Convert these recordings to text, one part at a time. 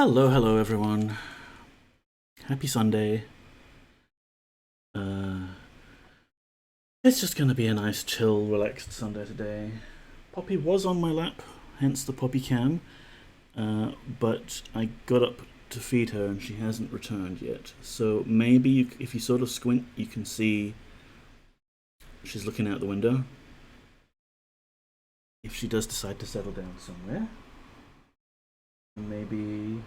Hello everyone. Happy Sunday. It's just gonna be a nice, chill, relaxed Sunday today. Poppy was on my lap, hence the Poppy cam, but I got up to feed her and she hasn't returned yet. So maybe if you sort of squint, you can see she's looking out the window. If she does decide to settle down somewhere, maybe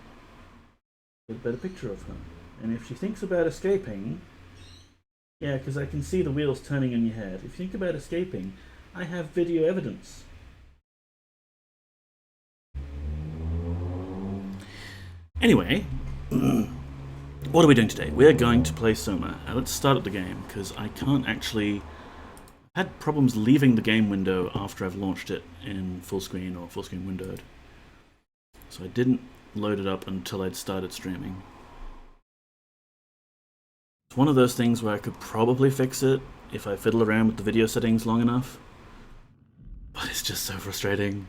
get a better picture of her. And if she thinks about escaping, yeah, because I can see the wheels turning in your head. If you think about escaping, I have video evidence. Anyway, what are we doing today? We are going to play SOMA. Let's start up the game, because I can't actually... I've had problems leaving the game window after I've launched it in full screen or full screen windowed. So I didn't load it up until I'd started streaming. It's one of those things where I could probably fix it if I fiddle around with the video settings long enough. But it's just so frustrating.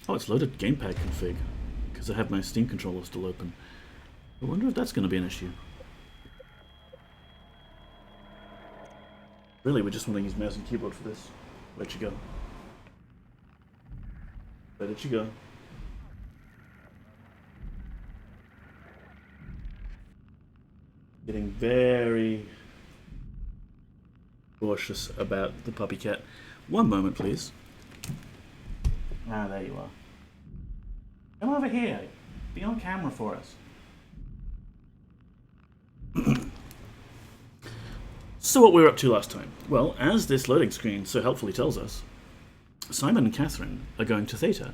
Oh, it's loaded gamepad config, because I have my Steam controller still open. I wonder if that's going to be an issue. Really, we just want to use mouse and keyboard for this. Where'd you go? Where did you go? Getting very cautious about the puppy cat. One moment, please. Ah, there you are. Come over here. Be on camera for us. So what we were up to last time? Well, as this loading screen so helpfully tells us, Simon and Catherine are going to Theta,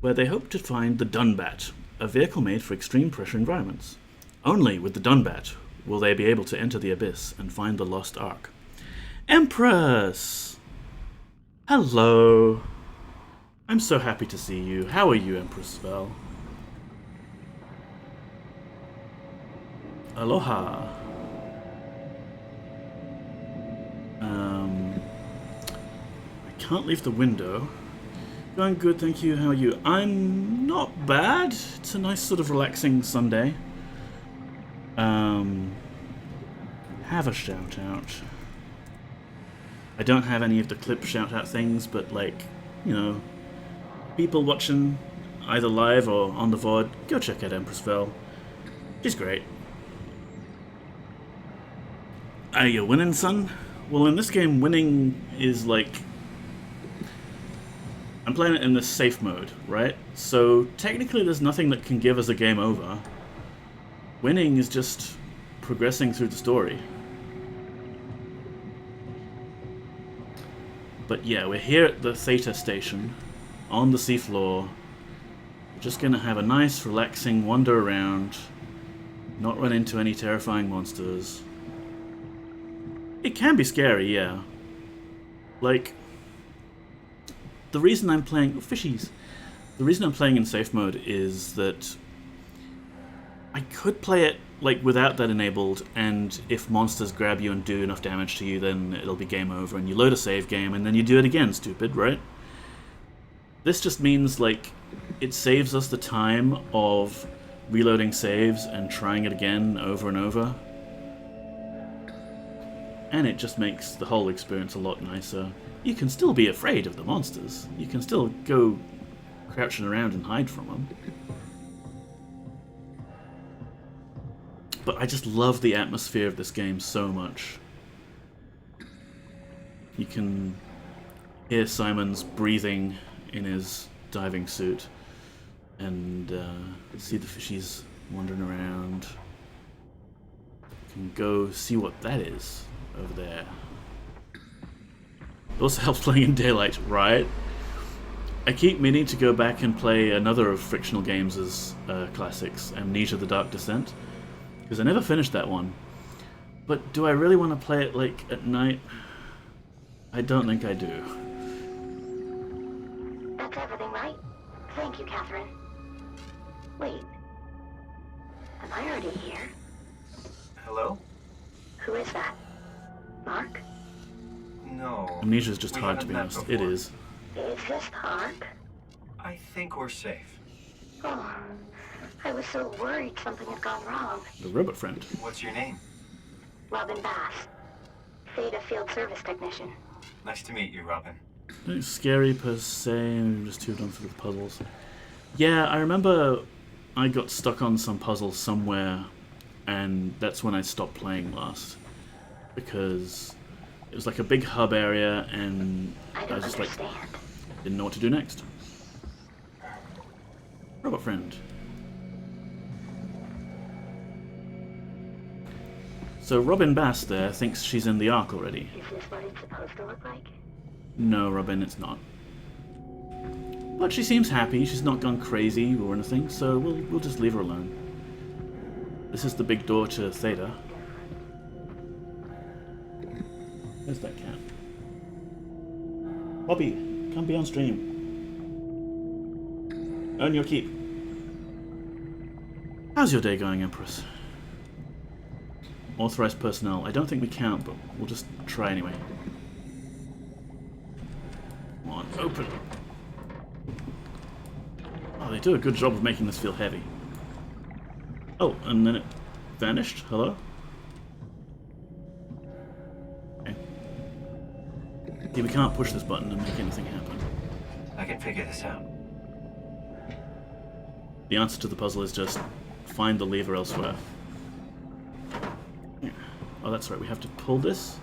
where they hope to find the Dunbat, a vehicle made for extreme pressure environments. Only with the Dunbat will they be able to enter the Abyss and find the Lost Ark. Empress! Hello! I'm so happy to see you. How are you, Empress Vel? Aloha. I can't leave the window. Going good, thank you. How are you? I'm not bad. It's a nice sort of relaxing Sunday. Have a shout out. I don't have any of the clip shout out things, but like, you know, people watching either live or on the VOD, go check out Empress Vel. She's great. Are you winning, son? Well, in this game, winning is like... I'm playing it in the safe mode, right? So technically there's nothing that can give us a game over. Winning is just progressing through the story. But yeah, we're here at the Theta station, on the seafloor. We're just gonna have a nice, relaxing wander around, not run into any terrifying monsters. It can be scary, yeah. Like, the reason I'm playing... fishies! The reason I'm playing in safe mode is that I could play it like without that enabled, and if monsters grab you and do enough damage to you, then it'll be game over, and you load a save game, and then you do it again, stupid, right? This just means, like, it saves us the time of reloading saves and trying it again over and over. And it just makes the whole experience a lot nicer. You can still be afraid of the monsters. You can still go crouching around and hide from them. But I just love the atmosphere of this game so much. You can hear Simon's breathing in his diving suit, and see the fishies wandering around. You can go see what that is over there. It also helps playing in daylight, right? I keep meaning to go back and play another of Frictional Games' classics, Amnesia: The Dark Descent, because I never finished that one. But do I really want to play it, like, at night? I don't think I do. That's everything, right? Thank you, Catherine. Wait. Am I already here? Hello? Who is that? Mark? No. Amnesia's just We hard, to haven't be met honest. before. It is. Is this Mark? I think we're safe. Oh, I was so worried something had gone wrong. The robot friend. What's your name? Robin Bass, Theta Field Service Technician. Nice to meet you, Robin. Nothing scary per se, I'm just too done for the puzzles. Yeah, I remember I got stuck on some puzzle somewhere, and that's when I stopped playing last. Because it was like a big hub area, and I I don't just understand. didn't know what to do next. Robot friend. So Robin Bass there thinks she's in the Ark already. Is this what it's supposed to look like? No, Robin, it's not. But she seems happy. She's not gone crazy or anything, so we'll just leave her alone. This is the big door to Theta. Where's that cat? Bobby, come be on stream. Earn your keep. How's your day going, Empress? Authorized personnel. I don't think we count, but we'll just try anyway. Come on, open. Oh, they do a good job of making this feel heavy. Oh, and then it vanished. Hello? Okay. Yeah, we can't push this button and make anything happen. I can figure this out. The answer to the puzzle is just find the lever elsewhere. Yeah. Oh, that's right. We have to pull this.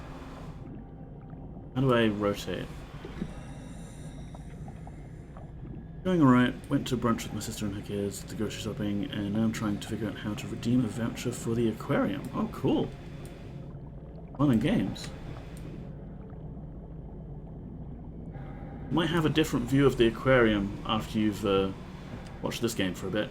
How do I rotate? Going alright. Went to brunch with my sister and her kids to grocery shopping, and now I'm trying to figure out how to redeem a voucher for the aquarium. Oh, cool. Fun and games. Might have a different view of the aquarium after you've watched this game for a bit.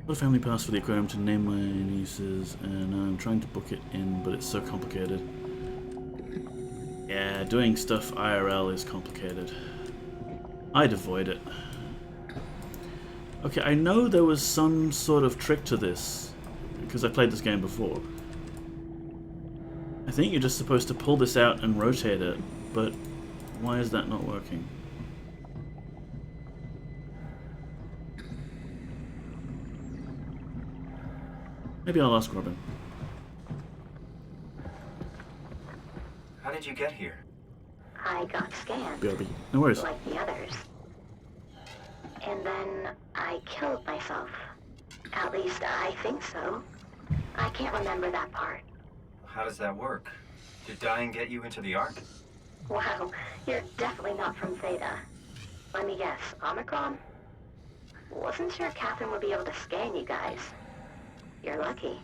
Got a family pass for the aquarium to name my nieces, and I'm trying to book it in, but it's so complicated. Yeah, doing stuff IRL is complicated. I'd avoid it. Okay, I know there was some sort of trick to this, because I played this game before. I think you're just supposed to pull this out and rotate it, but why is that not working? Maybe I'll ask Robin. How did you get here? I got scanned, BRB. No worries. like the others. And then I killed myself. At least I think so. I can't remember that part. How does that work? Did dying get you into the Ark? Wow, you're definitely not from Theta. Let me guess, Omicron? Wasn't sure Catherine would be able to scan you guys. You're lucky.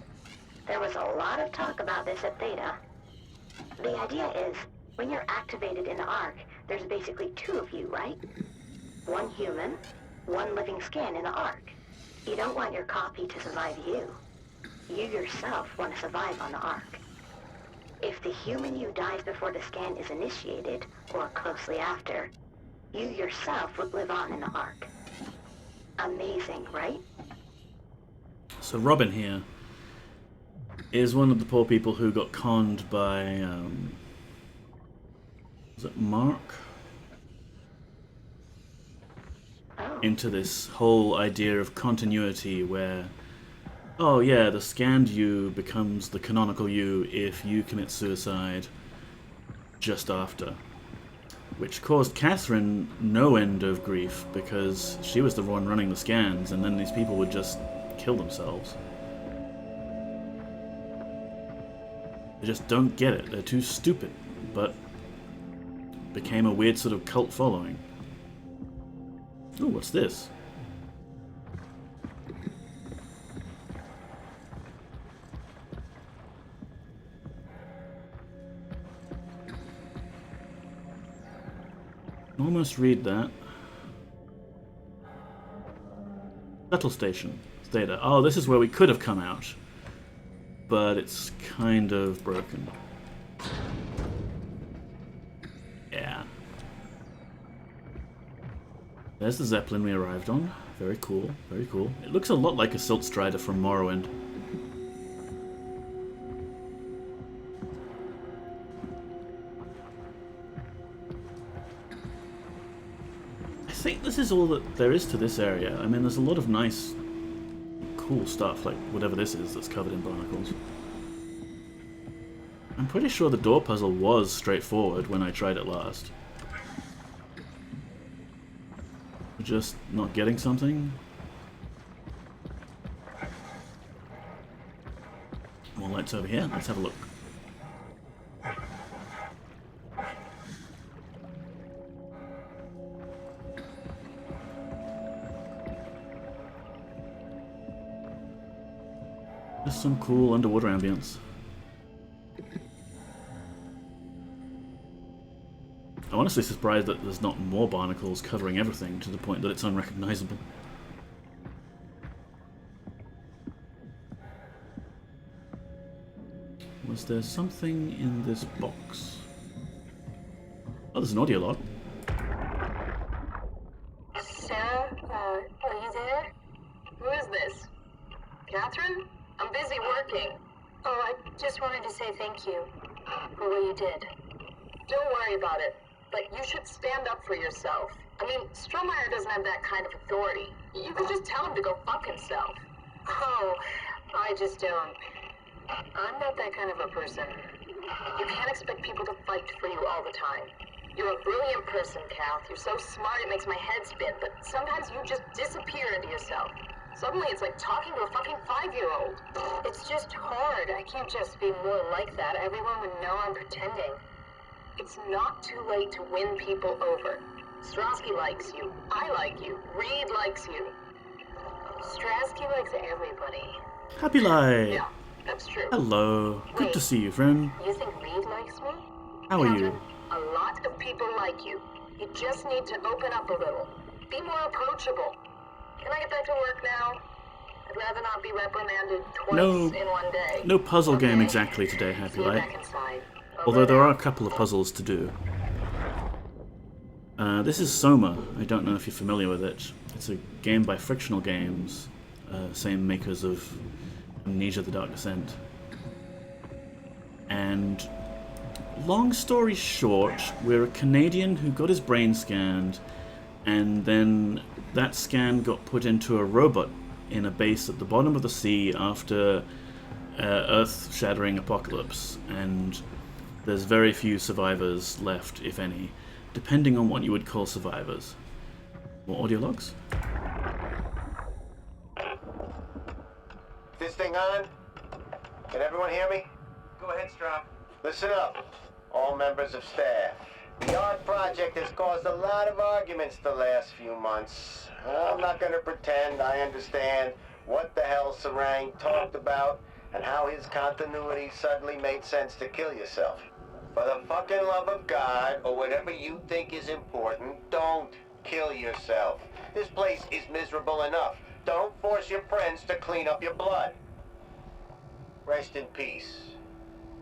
There was a lot of talk about this at Theta. The idea is, when you're activated in the Ark, there's basically two of you, right? One human, one living scan in the Ark. You don't want your copy to survive you. You yourself want to survive on the Ark. If the human you dies before the scan is initiated, or closely after, you yourself would live on in the Ark. Amazing, right? So Robin here is one of the poor people who got conned by, was it Mark? Oh. Into this whole idea of continuity where, oh yeah, the scanned you becomes the canonical you if you commit suicide just after. Which caused Catherine no end of grief because she was the one running the scans, and then these people would just kill themselves. They just don't get it. They're too stupid, but became a weird sort of cult following. Ooh, what's this? Almost read that. Shuttle station. Theta. Oh, this is where we could have come out. But it's kind of broken. Yeah. There's the Zeppelin we arrived on. Very cool, very cool. It looks a lot like a Silt Strider from Morrowind. think this is all that there is to this area. I mean, there's a lot of nice, cool stuff, like whatever this is that's covered in barnacles. I'm pretty sure the door puzzle was straightforward when I tried it last. Just not getting something? More lights over here. Let's have a look. Just some cool underwater ambience. I'm honestly surprised that there's not more barnacles covering everything to the point that it's unrecognizable. Was there something in this box? Oh, there's an audio log. Sarah, are you there? Who is this? Catherine? I'm busy working. Oh, I just wanted to say thank you for what you did. Don't worry about it, but you should stand up for yourself. I mean, Strohmeyer doesn't have that kind of authority. You could just tell him to go fuck himself. Oh, I just don't. I'm not that kind of a person. You can't expect people to fight for you all the time. You're a brilliant person, Kath. You're so smart it makes my head spin, but sometimes you just disappear into yourself. Suddenly it's like talking to a fucking 5-year-old. It's just hard. I can't just be more like that. Everyone would know I'm pretending. It's not too late to win people over. Strasky likes you. I like you. Reed likes you. Strasky likes everybody. Happy light! Yeah, that's true. Hello. Good Wait. to see you, friend. You think Reed likes me? How are you? Catherine, a lot of people like you. You just need to open up a little. Be more approachable. Can I get back to work now? I'd rather not be reprimanded twice in one day. No puzzle Okay. game exactly today, Happy See you Light. back inside. Although there are a couple of puzzles to do. This is SOMA. I don't know if you're familiar with it. It's a game by Frictional Games, same makers of Amnesia: The Dark Descent. And long story short, we're a Canadian who got his brain scanned, and then that scan got put into a robot in a base at the bottom of the sea after earth-shattering apocalypse, and there's very few survivors left, if any, depending on what you would call survivors. More audio logs? This thing on? Can everyone hear me? Go ahead, Strom. Listen up, all members of staff. The art project has caused a lot of arguments the last few months. I'm not going to pretend I understand what the hell Sarang talked about and how his continuity suddenly made sense to kill yourself. For the fucking love of God, or whatever you think is important, don't kill yourself. This place is miserable enough. Don't force your friends to clean up your blood. Rest in peace,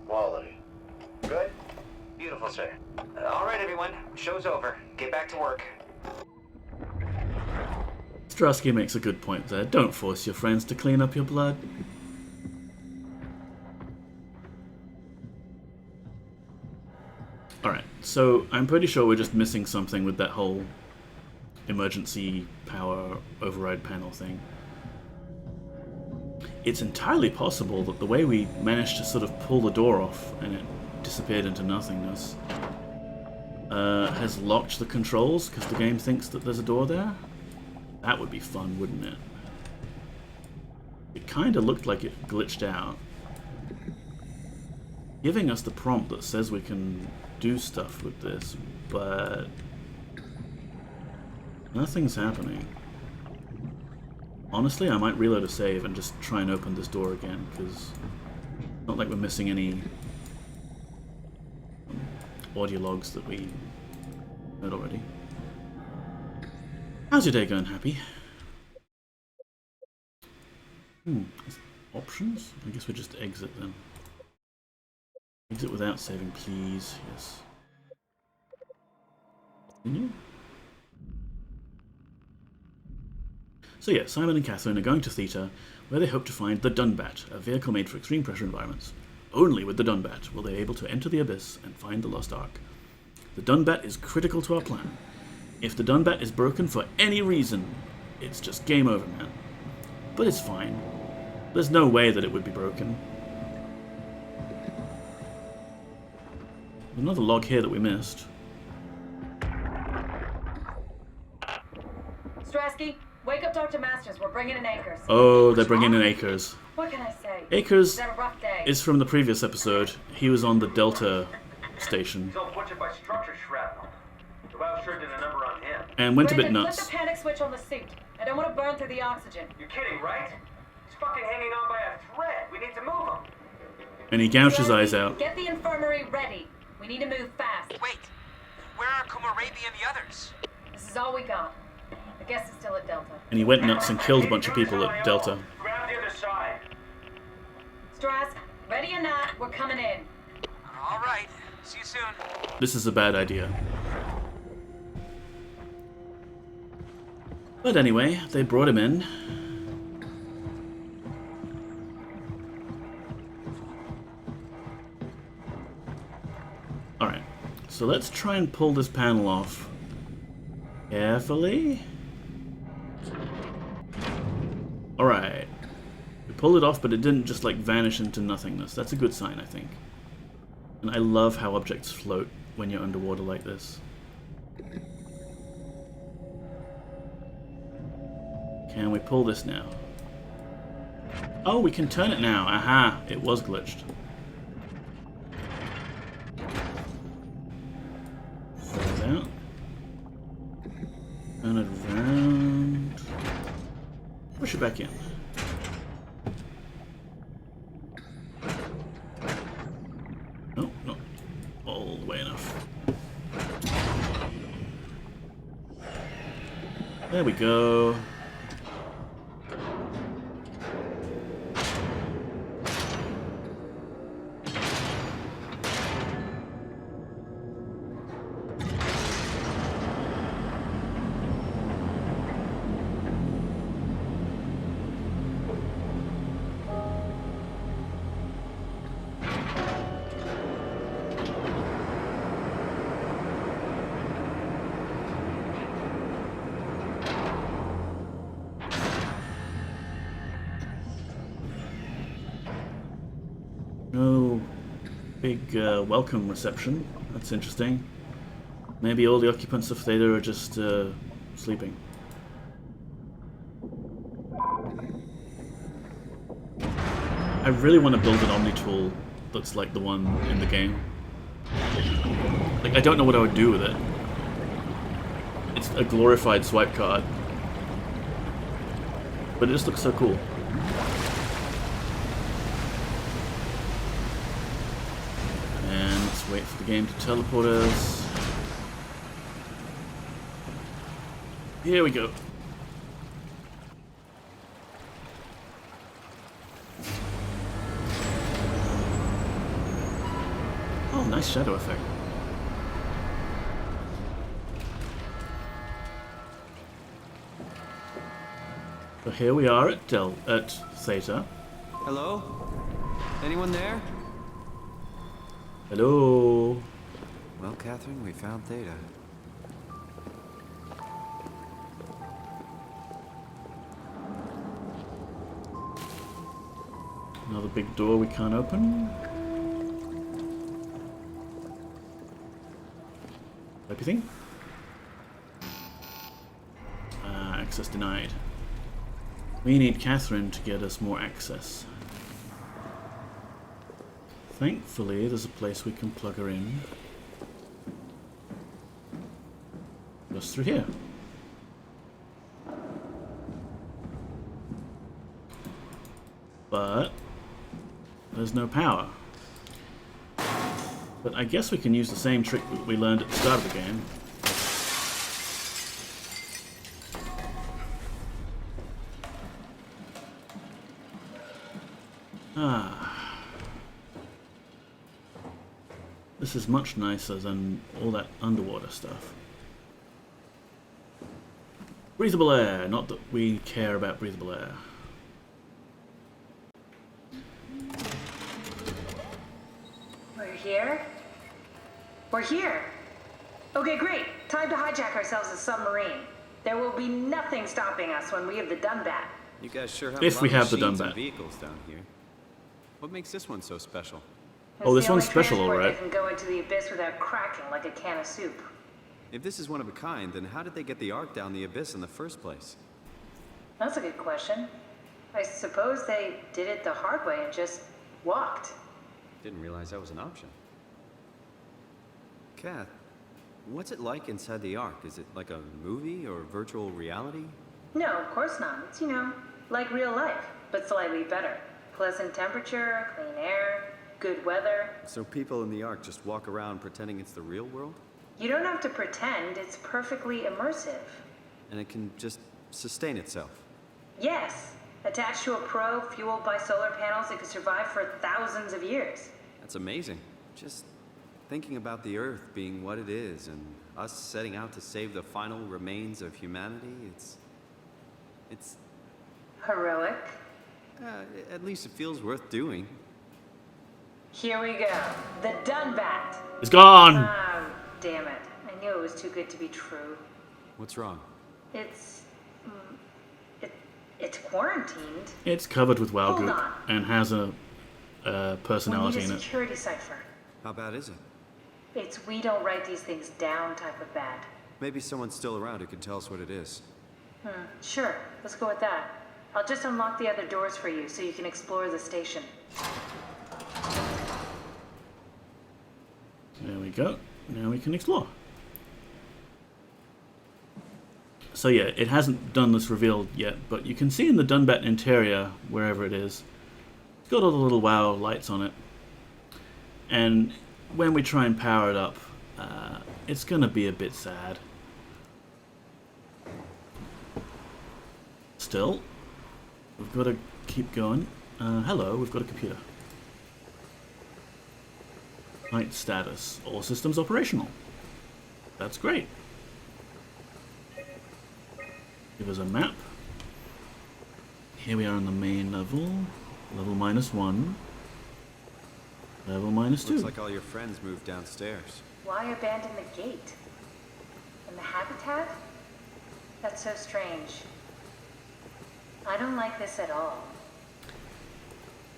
all of you. Good? Beautiful, sir. All right, everyone. Show's over. Get back to work. Strasky makes a good point there. Don't force your friends to clean up your blood. Alright, so I'm pretty sure we're just missing something with that whole emergency power override panel thing. It's entirely possible that the way we managed to sort of pull the door off and it disappeared into nothingness has locked the controls because the game thinks that there's a door there. That would be fun, wouldn't it? It kind of looked like it glitched out, giving us the prompt that says we can do stuff with this, but nothing's happening. Honestly, I might reload a save and just try and open this door again, because it's not like we're missing any audio logs that we heard already. How's your day going, Happy? Options? I guess we just exit then. Exit without saving, please. Yes. Continue. So yeah, Simon and Catherine are going to Theta, where they hope to find the Dunbat, a vehicle made for extreme pressure environments. Only with the Dunbat will they be able to enter the Abyss and find the Lost Ark. The Dunbat is critical to our plan. If the Dunbat is broken for any reason, it's just game over, man. But it's fine. There's no way that it would be broken. Another log here that we missed. Strasky, wake up Dr. Masters. We're bringing in Akers. Oh, they're bringing in Akers. What can I say? Akers He's had a rough day. is from the previous episode. He was on the Delta station. He's all butchered by structure shrapnel. The Wow sure did a number on him. And went a bit Brandon, nuts. flip the panic switch on the suit. I don't want to burn through the oxygen. You're kidding, right? He's fucking hanging on by a thread. We need to move him. And he gouged his Strasky, eyes out. Get the infirmary ready. We need to move fast. Wait, where are Kumarabi and the others? This is all we got. I guess it's still at Delta. And he went nuts and killed a bunch of people at Delta. Grab the other side. Strask, ready or not, we're coming in. All right, see you soon. This is a bad idea. But anyway, they brought him in. Alright, so let's try and pull this panel off. Carefully. Alright. We pulled it off, but it didn't just like vanish into nothingness. That's a good sign, I think. And I love how objects float when you're underwater like this. Can we pull this now? Oh, we can turn it now. Aha, it was glitched. Throw it out. Turn it around. Push it back in. No, not all the way enough. There we go. No big welcome reception. That's interesting. Maybe all the occupants of Theta are just sleeping. I really want to build an Omni tool that's like the one in the game. Like, I don't know what I would do with it. It's a glorified swipe card. But it just looks so cool. And let's wait for the game to teleport us. Here we go. Oh, nice shadow effect. So here we are at Theta. Hello? Anyone there? Hello. Well, Catherine, we found Theta. Another big door we can't open. Everything? Access denied. We need Catherine to get us more access. Thankfully, there's a place we can plug her in. Just through here. But there's no power. But I guess we can use the same trick that we learned at the start of the game. This is much nicer than all that underwater stuff. Breathable air, not that we care about breathable air. We're here? We're here! Okay, great. Time to hijack ourselves a submarine. There will be nothing stopping us when we have the Dunbat. You guys sure have If a lot we of have the machines Dunbat. and vehicles down here. What makes this one so special? Oh, this It's the one's only special, transport alright. that can go into the abyss without cracking like a can of soup. If this is one of a kind, then how did they get the Ark down the abyss in the first place? That's a good question. I suppose they did it the hard way and just walked. Didn't realize that was an option. Kath, what's it like inside the Ark? Is it like a movie or virtual reality? No, of course not. It's, like real life, but slightly better. Pleasant temperature, clean air, good weather. So people in the Ark just walk around pretending it's the real world? You don't have to pretend, it's perfectly immersive. And it can just sustain itself? Yes, attached to a probe fueled by solar panels, it could survive for thousands of years. That's amazing. Just thinking about the Earth being what it is and us setting out to save the final remains of humanity, it's Heroic. at least it feels worth doing. Here we go. The Dunbat. It's gone! Oh, damn it. I knew it was too good to be true. What's wrong? It's... it's quarantined. It's covered with wow Hold goop on. and has a We personality need in a it. security cipher. How bad is it? It's we don't write these things down type of bad. Maybe someone's still around who can tell us what it is. Sure, let's go with that. I'll just unlock the other doors for you so you can explore the station. There we go. Now we can explore. So yeah, it hasn't done this reveal yet, but you can see in the Dunbat interior, wherever it is, it's got all the little wow lights on it. And when we try and power it up, it's going to be a bit sad. Still, we've got to keep going. Hello, we've got a computer. Flight status. All systems operational. That's great. Give us a map. Here we are on the main level. Level -1. Level -2. Looks like all your friends moved downstairs. Why abandon the gate? And the habitat? That's so strange. I don't like this at all.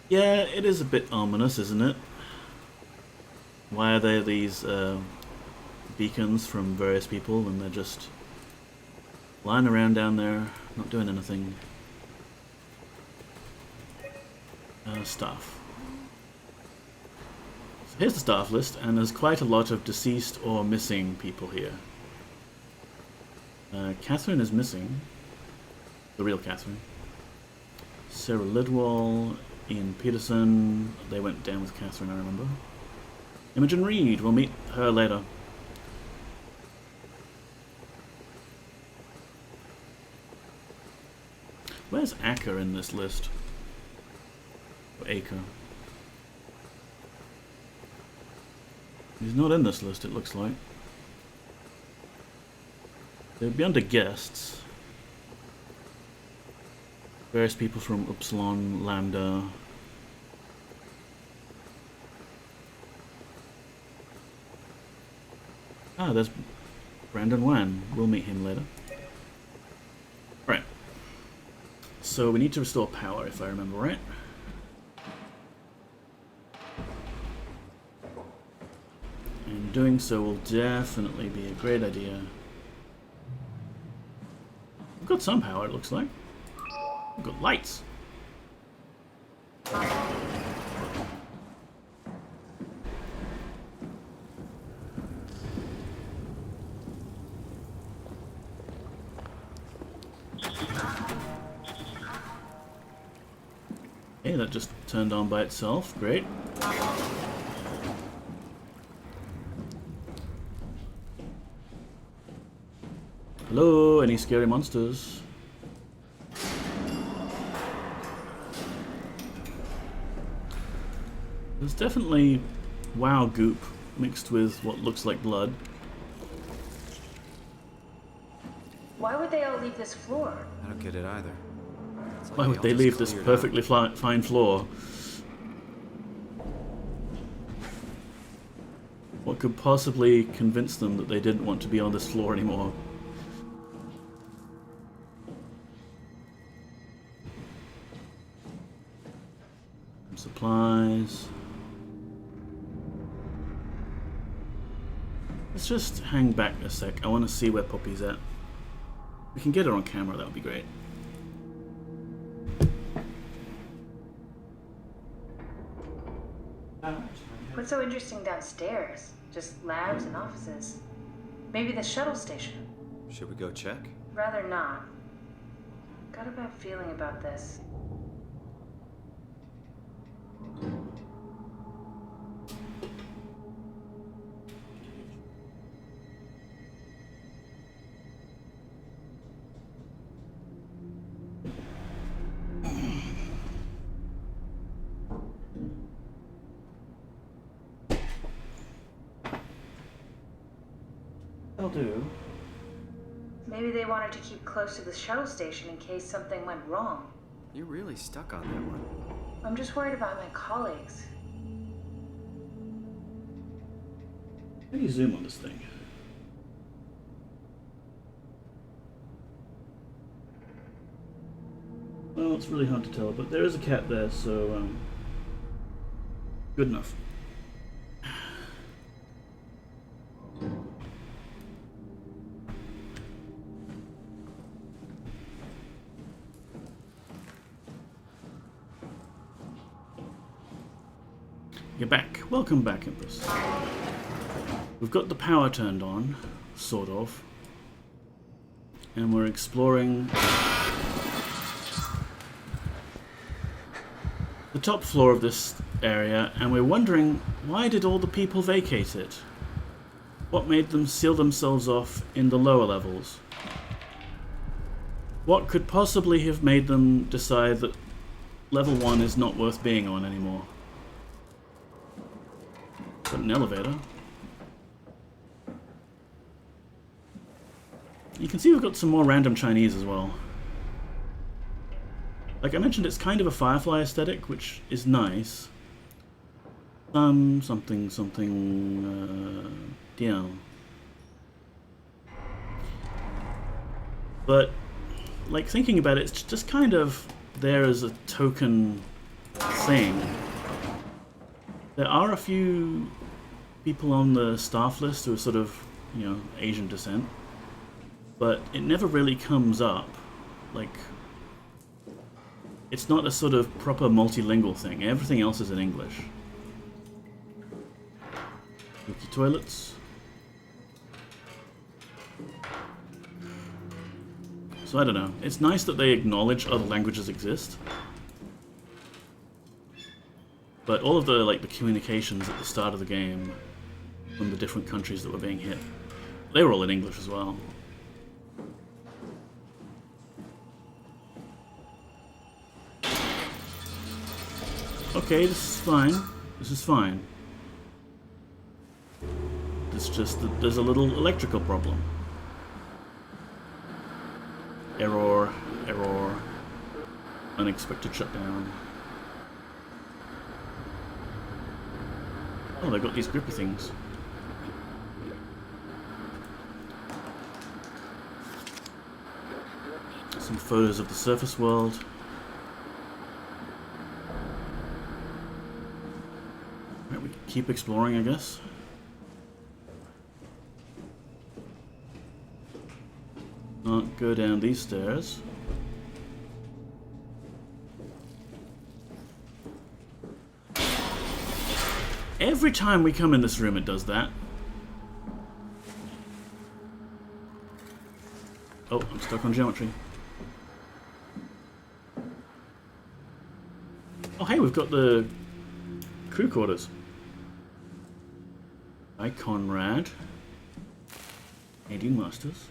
Yeah, it is a bit ominous, isn't it? Why are there these beacons from various people when they're just lying around down there, not doing anything? Staff. So here's the staff list, and there's quite a lot of deceased or missing people here. Catherine is missing. The real Catherine. Sarah Lidwell, Ian Peterson. They went down with Catherine, I remember. Imogen Reed. We'll meet her later. Where's Acker in this list? Or Aker? He's not in this list, it looks like. They'd be under guests. Various people from Upsilon, Lambda. Ah, there's Brandon Wan. We'll meet him later. Right. So we need to restore power, if I remember right. And doing so will definitely be a great idea. We've got some power, it looks like. We've got lights. Okay, that just turned on by itself. Great. Hello, any scary monsters? There's definitely wow goop mixed with what looks like blood. Why would they all leave this floor? I don't get it either. It's like Why would all they just leave this cleared perfectly out. fine floor? What could possibly convince them that they didn't want to be on this floor anymore? Some supplies. Let's just hang back a sec. I want to see where Poppy's at. We can get her on camera, that would be great. What's so interesting downstairs? Just labs and offices. Maybe the shuttle station. Should we go check? Rather not. Got a bad feeling about this. I'll do. Maybe they wanted to keep close to the shuttle station in case something went wrong. You're really stuck on that one. I'm just worried about my colleagues. How do you zoom on this thing? Well, it's really hard to tell, but there is a cat there, so good enough. You're back. Welcome back, Empress. We've got the power turned on, sort of. And we're exploring the top floor of this area, and we're wondering, why did all the people vacate it? What made them seal themselves off in the lower levels? What could possibly have made them decide that level 1 is not worth being on anymore? Got an elevator. You can see we've got some more random Chinese as well. Like I mentioned, it's kind of a Firefly aesthetic, which is nice. Something, yeah. But, like, thinking about it, it's just kind of there as a token thing. There are a few people on the staff list who are sort of, you know, Asian descent, but it never really comes up. Like, it's not a sort of proper multilingual thing. Everything else is in English. Empty toilets. So I don't know. It's nice that they acknowledge other languages exist. But all of the the communications at the start of the game from the different countries that were being hit, they were all in English as well. Okay, this is fine. This is fine. It's just that there's a little electrical problem. Error, error, unexpected shutdown. Oh, they've got these grippy things. Some photos of the surface world. Right, we keep exploring, I guess. Not go down these stairs. Every time we come in this room, it does that. Oh, I'm stuck on geometry. Oh, hey, we've got the crew quarters. Hi, Conrad. Nadine Masters.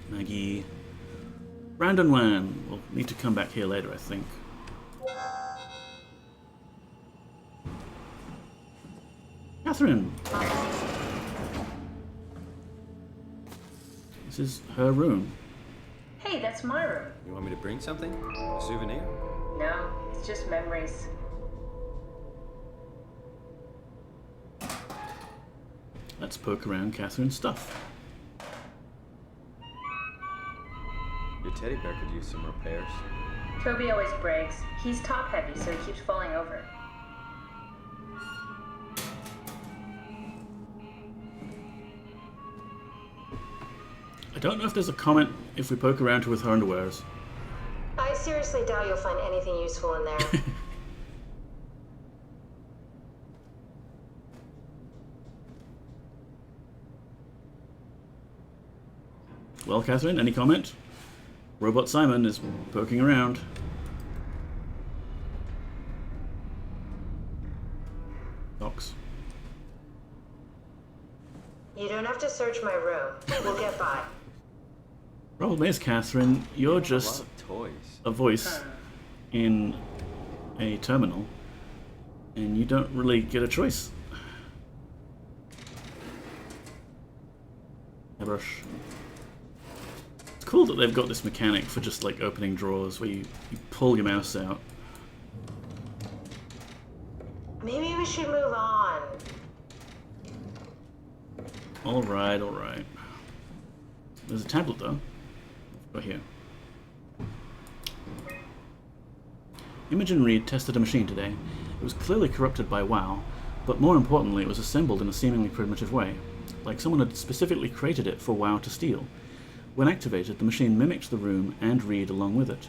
Maggie. Brandon Wan. We'll need to come back here later, I think. Catherine! This is her room. Hey, that's my room. You want me to bring something? A souvenir? No, it's just memories. let's poke around Catherine's stuff. Your teddy bear could use some repairs. Toby always breaks. He's top heavy, so he keeps falling over. I don't know if there's a comment if we poke around her with her underwears. I seriously doubt you'll find anything useful in there. Well, Catherine, any comment? Robot Simon is poking around. Docs. You don't have to search my room. We'll get by. Problem is, Catherine, you're just Toys. a voice in a terminal, and you don't really get a choice. Airbrush. It's cool that they've got this mechanic for just like opening drawers where you pull your mouse out. Maybe we should move on. Alright, alright. There's a tablet though. Right here. Imogen Reed tested a machine today. It was clearly corrupted by WoW, but more importantly it was assembled in a seemingly primitive way, like someone had specifically created it for WoW to steal. When activated, the machine mimicked the room and Reed along with it.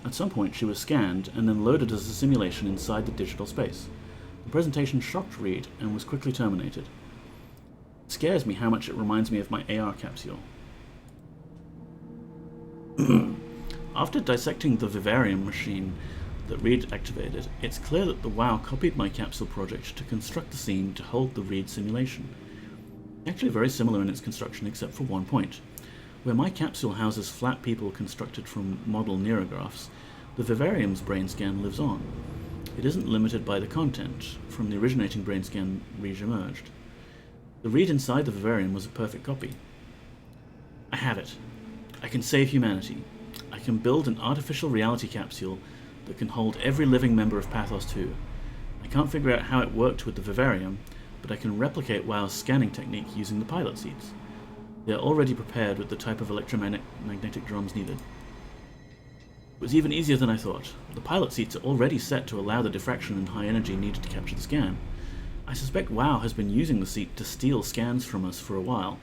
At some point she was scanned and then loaded as a simulation inside the digital space. The presentation shocked Reed and was quickly terminated. It scares me how much it reminds me of my AR capsule. After dissecting the vivarium machine that Reed activated, it's clear that the WoW copied my capsule project to construct the scene to hold the Reed simulation. Actually very similar in its construction except for one point. Where my capsule houses flat people constructed from model neurographs, the vivarium's brain scan lives on. It isn't limited by the content from the originating brain scan re-emerged. The Reed inside the vivarium was a perfect copy. I have it. I can save humanity. I can build an artificial reality capsule that can hold every living member of Pathos 2. I can't figure out how it worked with the vivarium, but I can replicate WoW's scanning technique using the pilot seats. They are already prepared with the type of electromagnetic drums needed. It was even easier than I thought. The pilot seats are already set to allow the diffraction and high energy needed to capture the scan. I suspect WoW has been using the seat to steal scans from us for a while.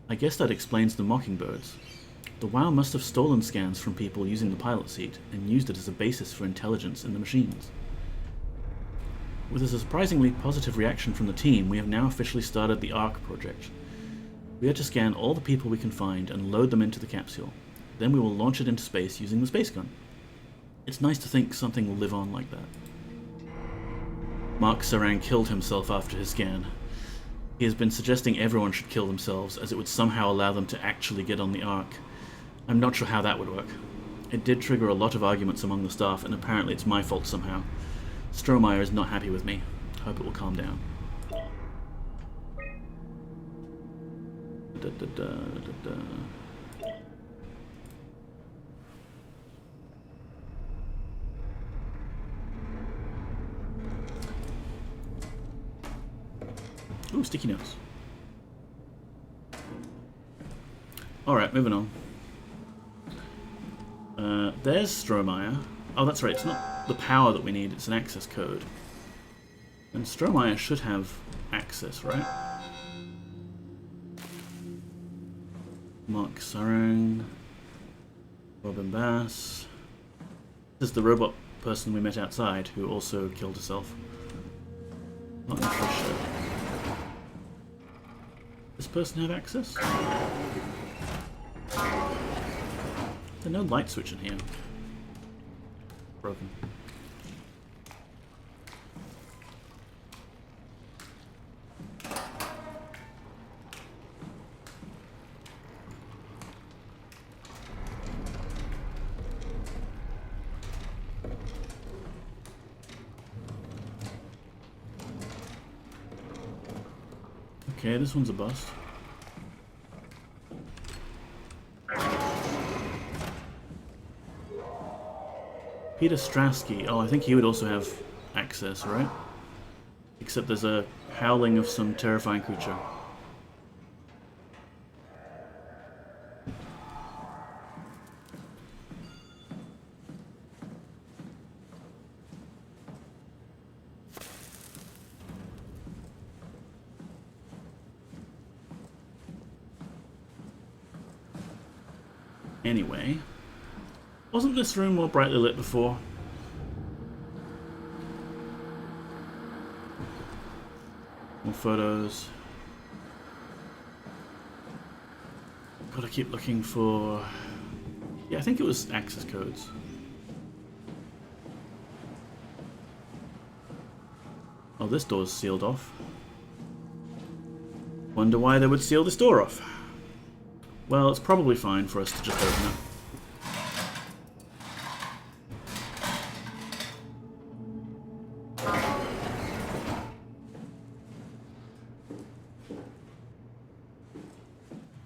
I guess that explains the mockingbirds. The WoW must have stolen scans from people using the pilot seat and used it as a basis for intelligence in the machines. With a surprisingly positive reaction from the team, we have now officially started the ARC project. We are to scan all the people we can find and load them into the capsule. Then we will launch it into space using the space gun. It's nice to think something will live on like that. Mark Sarang killed himself after his scan. He has been suggesting everyone should kill themselves, as it would somehow allow them to actually get on the Ark. I'm not sure how that would work. It did trigger a lot of arguments among the staff, and apparently it's my fault somehow. Strohmeyer is not happy with me. Hope it will calm down. Ooh, sticky notes. Alright, moving on. There's Strohmeyer. Oh, that's right, it's not the power that we need, it's an access code. And Strohmeyer should have access, right? Mark Sarang. Robin Bass. This is the robot person we met outside who also killed herself. Not entirely sure. Does this person have access? There's no light switch in here. Broken. Okay, this one's a bust. Peter Strasky. Oh, I think he would also have access, right? Except there's a howling of some terrifying creature. Anyway, wasn't this room more brightly lit before? More photos. Gotta keep looking for... Yeah, I think it was access codes. Oh, this door's sealed off. Wonder why they would seal this door off. Well, it's probably fine for us to just open it.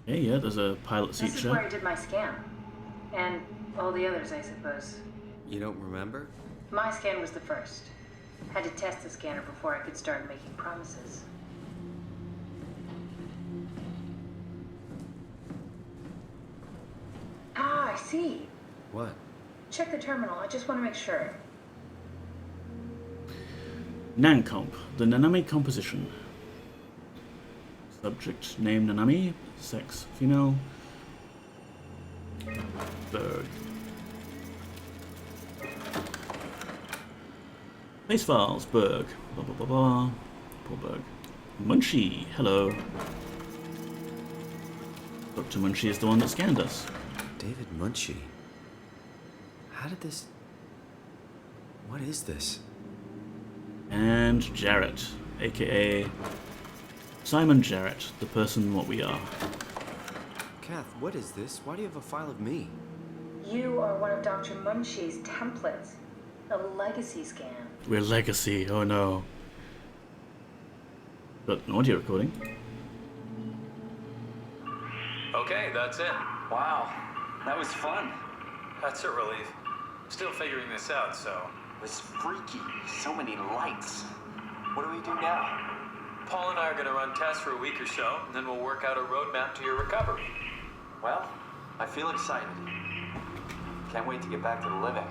Yeah, there's a pilot seat This is chair. where I did my scan. And all the others, I suppose. You don't remember? My scan was the first. Had to test the scanner before I could start making promises. Ah, I see. What? Check the terminal. I just want to make sure. Nancomp, the Nanami composition. Subject name Nanami, sex female. Berg. Base files, Berg. Blah blah blah blah. Poor Berg. Munchie, hello. Dr. Munchie is the one that scanned us. David Munchie. How did this... What is this? And Jarrett, aka Simon Jarrett, the person what we are. Kath, what is this? Why do you have a file of me? You are one of Dr. Munchie's templates. A legacy scan. We're legacy, oh no. But an audio recording. Okay, that's it. Wow, that was fun. That's a relief. Still figuring this out, so... It was freaky. So many lights. What do we do now? Paul and I are gonna run tests for a week or so, and then we'll work out a roadmap to your recovery. Well, I feel excited. Can't wait to get back to the living.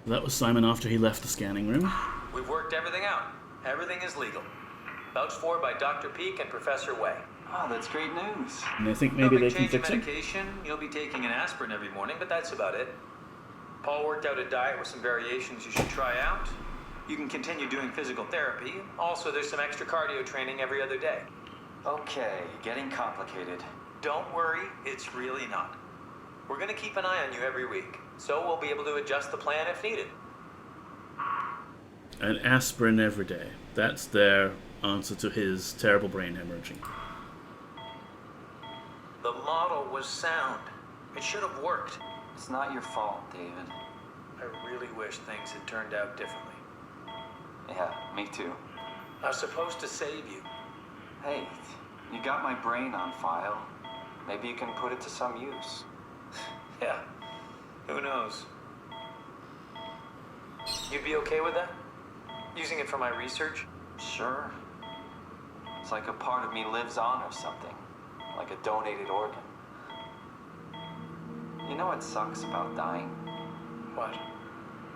That was Simon after he left the scanning room. We've worked everything out. Everything is legal. Vouched for by Dr. Peak and Professor Way. Oh, that's great news. And they think No maybe big they can change in fix it. medication. You'll be taking an aspirin every morning, but that's about it. Paul worked out a diet with some variations you should try out. You can continue doing physical therapy. Also, there's some extra cardio training every other day. Okay, getting complicated. Don't worry, it's really not. We're going to keep an eye on you every week, so we'll be able to adjust the plan if needed. An aspirin every day. That's their answer to his terrible brain hemorrhaging. The model was sound. It should have worked. It's not your fault, David. I really wish things had turned out differently. Yeah, me too. I was supposed to save you. Hey, you got my brain on file. Maybe you can put it to some use. Yeah, who knows? You'd be okay with that? Using it for my research? Sure. It's like a part of me lives on or something. Like a donated organ. You know what sucks about dying? What?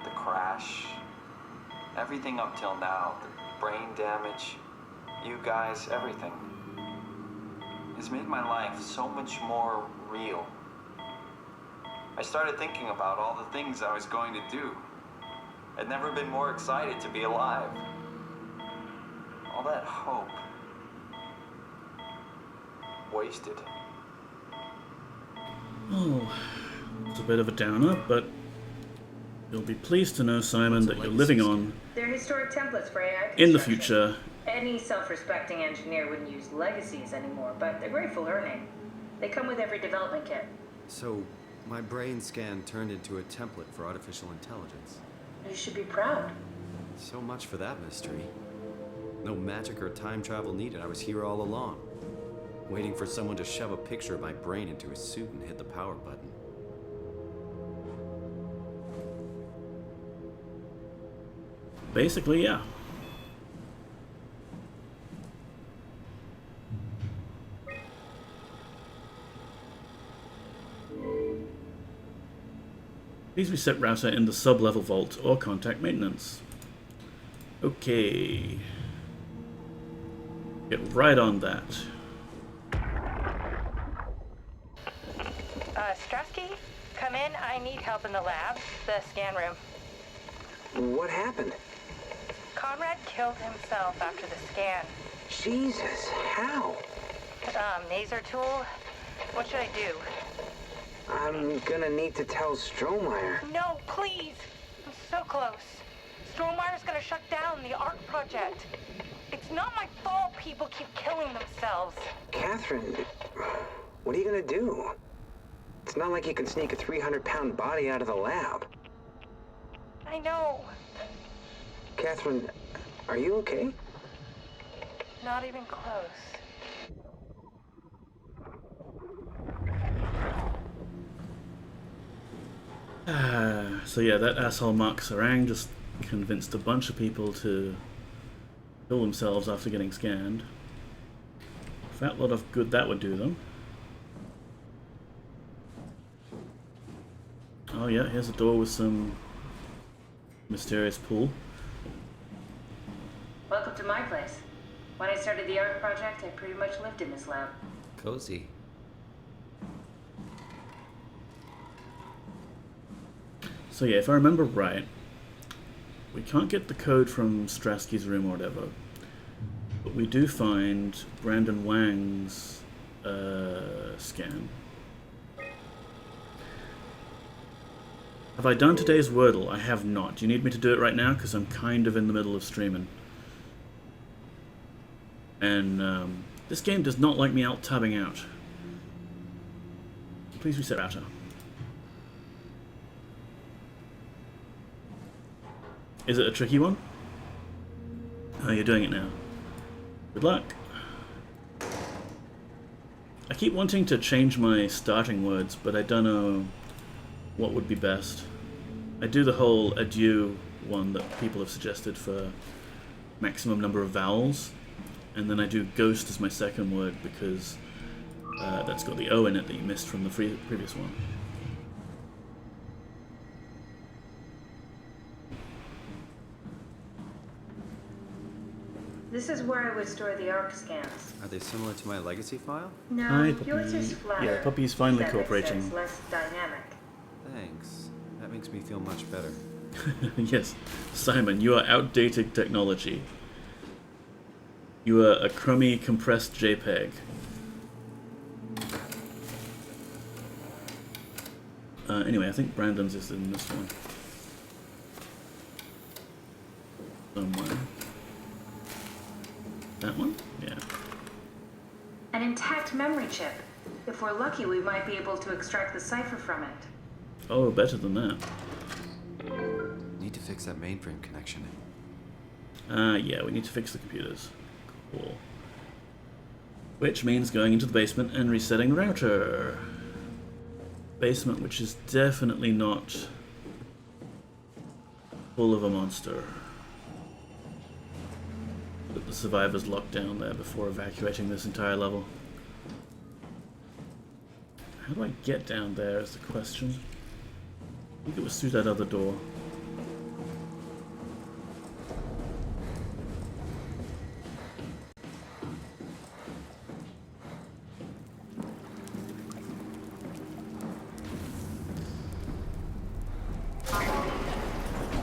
The crash. Everything up till now. The brain damage. You guys, everything. Has made my life so much more real. I started thinking about all the things I was going to do. I'd never been more excited to be alive. All that hope. Wasted. Oh, it's a bit of a downer, but you'll be pleased to know, Simon, that you're living on They're historic templates for AI in the construction. future. Any self-respecting engineer wouldn't use legacies anymore, but they're great for learning. They come with every development kit. So, my brain scan turned into a template for artificial intelligence. You should be proud. So much for that mystery. No magic or time travel needed. I was here all along. Waiting for someone to shove a picture of my brain into a suit and hit the power button. Basically, yeah. Please reset router in the sub-level vault or contact maintenance. Okay. Get right on that. Strasky, come in. I need help in the lab, the scan room. What happened? Conrad killed himself after the scan. Jesus, how? Laser tool. What should I do? I'm gonna need to tell Strohmeyer. No, please. I'm so close. Strohmeyer's gonna shut down the ARC project. It's not my fault people keep killing themselves. Catherine, what are you gonna do? It's not like you can sneak a 300-pound body out of the lab. I know. Catherine, are you okay? Not even close. So yeah, that asshole Mark Sarang just convinced a bunch of people to kill themselves after getting scanned. Fat lot of good that would do them. Oh yeah, here's a door with some mysterious pool. Welcome to my place. When I started the ARC project, I pretty much lived in this lab. Cozy. So yeah, if I remember right, we can't get the code from Strasky's room or whatever, but we do find Brandon Wang's scan. Have I done today's Wordle? I have not. Do you need me to do it right now? Because I'm kind of in the middle of streaming. And this game does not like me alt-tabbing out. Please reset router. Is it a tricky one? Oh, you're doing it now. Good luck. I keep wanting to change my starting words, but I don't know what would be best. I do the whole adieu one that people have suggested for maximum number of vowels, and then I do ghost as my second word because that's got the O in it that you missed from the previous one. This is where I would store the ARC scans. Are they similar to my legacy file? No, Hi, Puppy. yours is flatter. Yeah, Puppy's finally That makes cooperating. sense, less dynamic. Thanks. That makes me feel much better. Yes, Simon, you are outdated technology. You are a crummy compressed JPEG. Anyway, I think Brandon's is in this one. Somewhere. That one? Yeah. An intact memory chip. If we're lucky, we might be able to extract the cipher from it. Oh, better than that. Need to fix that mainframe connection. Yeah, we need to fix the computers. Cool. Which means going into the basement and resetting the router. Basement, which is definitely not full of a monster. But the survivors locked down there before evacuating this entire level. How do I get down there is the question. I think it was through that other door.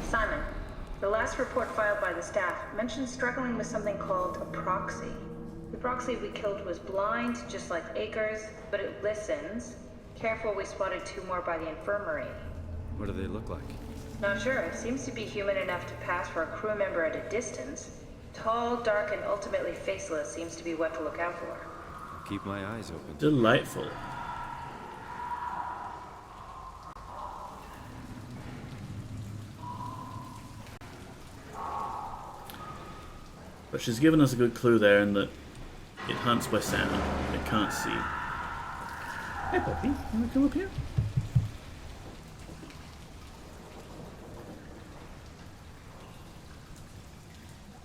Simon, the last report filed by the staff mentioned struggling with something called a proxy. The proxy we killed was blind, just like Akers, but it listens. Careful, we spotted 2 more by the infirmary. What do they look like? Not sure. It seems to be human enough to pass for a crew member at a distance. Tall, dark, and ultimately faceless seems to be what to look out for. Keep my eyes open. Delightful. But she's given us a good clue there in that it hunts by sound. It can't see. Hey, Poppy. You want to come up here?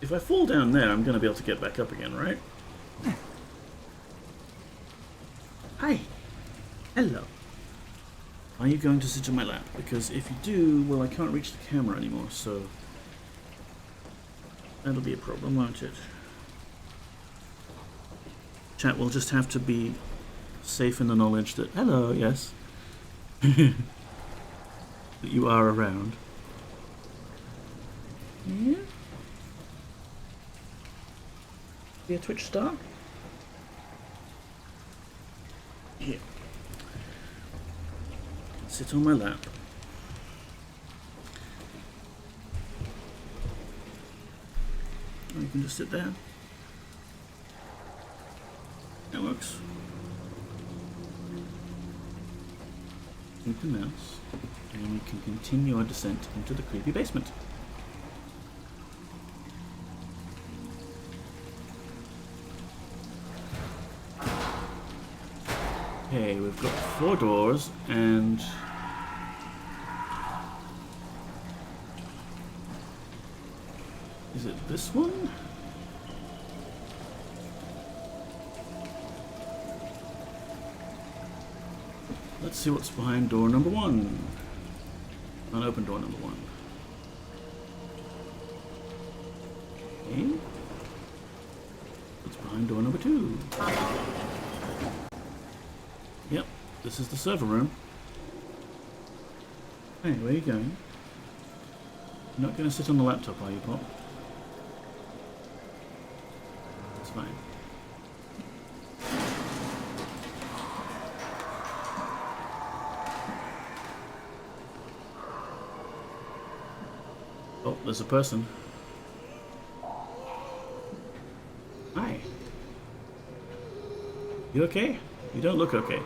If I fall down there, I'm going to be able to get back up again, right? Hi. Hello. Are you going to sit on my lap? Because if you do, well, I can't reach the camera anymore, so that'll be a problem, won't it? Chat will just have to be safe in the knowledge that, hello, yes, that you are around. Yeah? Be a Twitch star? Here. Sit on my lap. Or you can just sit there. That works. Keep the mouse, and we can continue our descent into the creepy basement. Okay, we've got 4 doors, and is it this one? Let's see what's behind door number 1. Unopened door number 1. Okay. What's behind door number 2? Yep, this is the server room. Hey, where are you going? You're not going to sit on the laptop, are you, Pop? That's fine. Oh, there's a person. Hi. You okay? You don't look okay.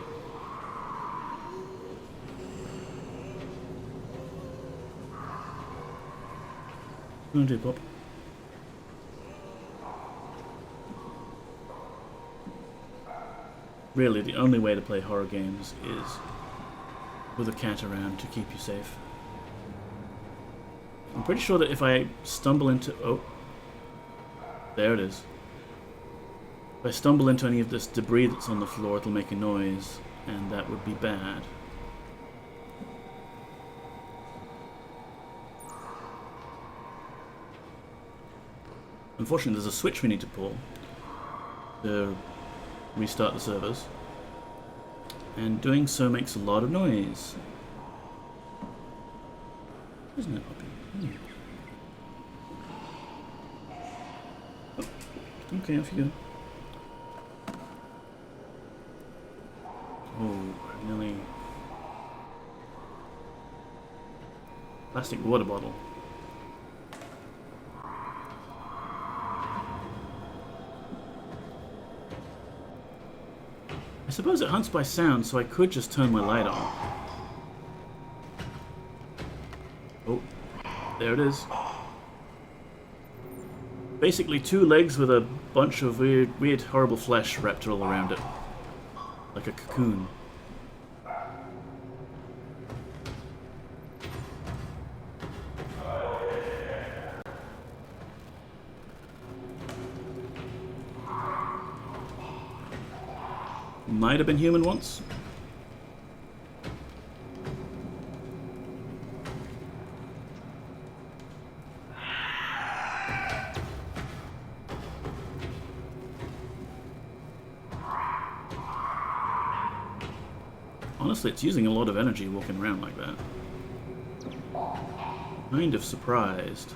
What do you do, Bob? Really, the only way to play horror games is with a cat around to keep you safe. I'm pretty sure that if I stumble into... Oh. There it is. If I stumble into any of this debris that's on the floor, it'll make a noise, and that would be bad. Unfortunately, there's a switch we need to pull to restart the servers, and doing so makes a lot of noise. Isn't it, Poppy? Oh, okay, off you go. Oh, nearly. Plastic water bottle. I suppose it hunts by sound, so I could just turn my light on. Oh, there it is. Basically 2 legs with a bunch of weird, horrible flesh wrapped all around it. Like a cocoon. Might have been human once. Honestly, it's using a lot of energy walking around like that. Kind of surprised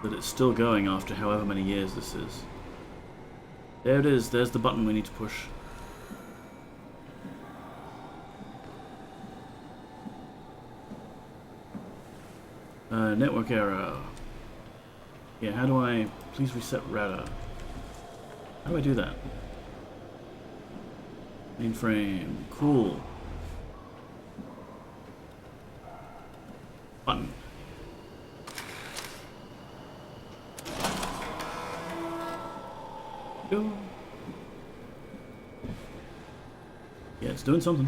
that it's still going after however many years this is. There it is, there's the button we need to push. Network error. Yeah, how do I... Please reset router. How do I do that? Mainframe. Cool. Button. Go. Yeah, it's doing something.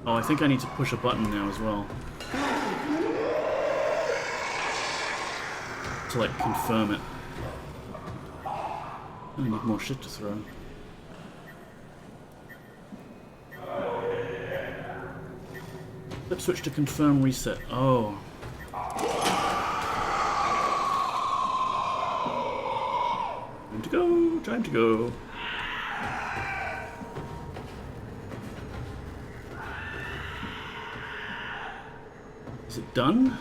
Oh, I think I need to push a button now as well. To like confirm it. I need more shit to throw. Flip switch to confirm reset. Oh. Time to go, time to go. Is it done?